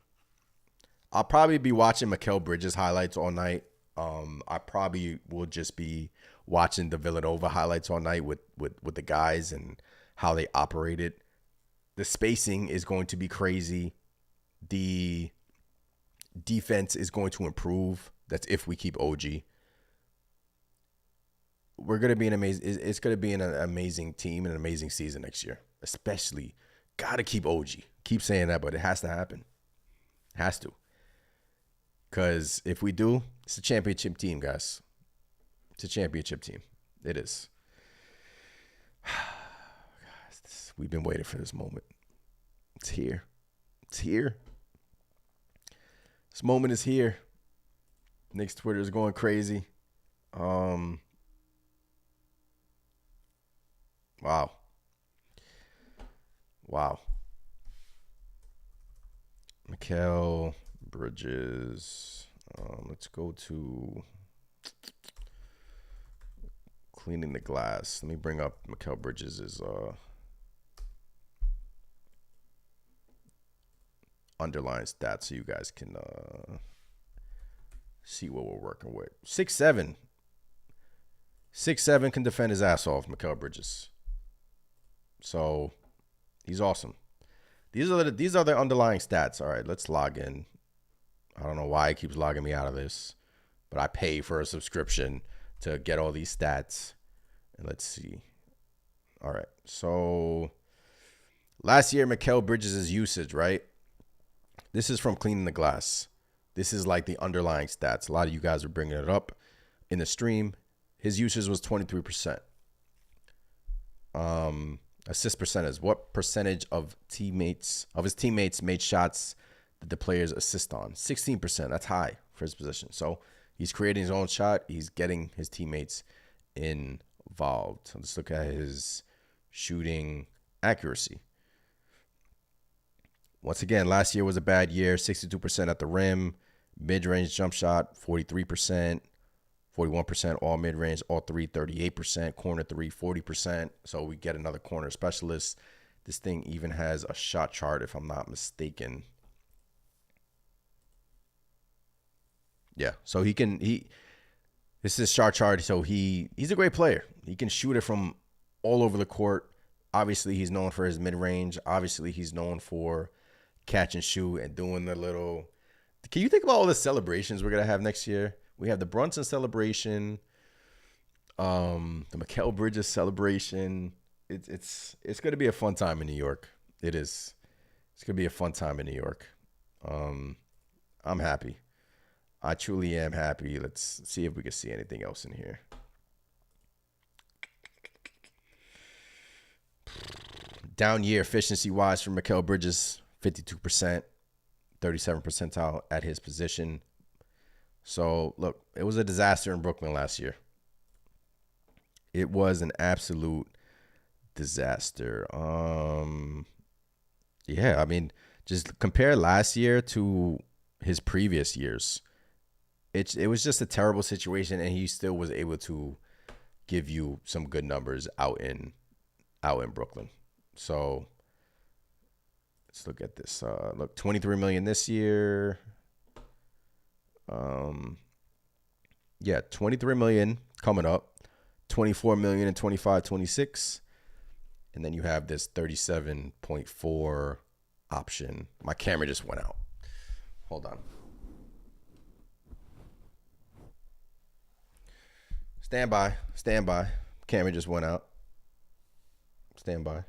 I'll probably be watching Mikal Bridges highlights all night. I probably will just be watching the Villanova highlights all night with the guys and how they operate it. The spacing is going to be crazy. The defense is going to improve. That's if we keep OG. We're going to be it's going to be an amazing team and an amazing season next year. Especially, got to keep OG. Keep saying that, but it has to happen. Has to. Because if we do, it's a championship team, guys. It's a championship team. It is. Guys, we've been waiting for this moment. It's here. It's here. This moment is here. Knicks Twitter is going crazy. Wow. Mikal Bridges. Let's go to Cleaning the glass. Let me bring up Mikal Bridges' underlying stats so you guys can see what we're working with. 6'7". 6'7" can defend his ass off, Mikal Bridges. So he's awesome. These are the underlying stats. All right, let's log in. I don't know why it keeps logging me out of this, but I pay for a subscription to get all these stats. And let's see. All right, so last year, Mikal Bridges' usage, right? This is from Cleaning the Glass. This is like the underlying stats. A lot of you guys are bringing it up in the stream. His usage was 23%. Assist percentage. What percentage of his teammates made shots that the players assist on? 16%. That's high for his position. So he's creating his own shot. He's getting his teammates involved. Let's look at his shooting accuracy. Once again, last year was a bad year. 62% at the rim. Mid-range jump shot, 43%. 41% all mid-range, all three, 38%. Corner three, 40%. So we get another corner specialist. This thing even has a shot chart, if I'm not mistaken. Yeah, so this is his shot chart. So he's a great player. He can shoot it from all over the court. Obviously, he's known for his mid-range. Obviously, he's known for catch and shoot and doing the little. Can you think about all the celebrations we're gonna have next year? We have the Brunson celebration, the Mikal Bridges celebration. It's gonna be a fun time in New York. It is. It's gonna be a fun time in New York. I'm happy. I truly am happy. Let's see if we can see anything else in here. Down year efficiency wise for Mikal Bridges, 52%, 37th percentile at his position. So look, it was a disaster in Brooklyn last year. It was an absolute disaster. Yeah, I mean, just compare last year to his previous years. It was just a terrible situation, and he still was able to give you some good numbers out in Brooklyn. So let's look at this. Look, $23 million this year. Yeah, $23 million coming up, $24 million in 25-26, and then you have this 37.4 option. My camera just went out. Hold on. Stand by. Camera just went out. Stand by.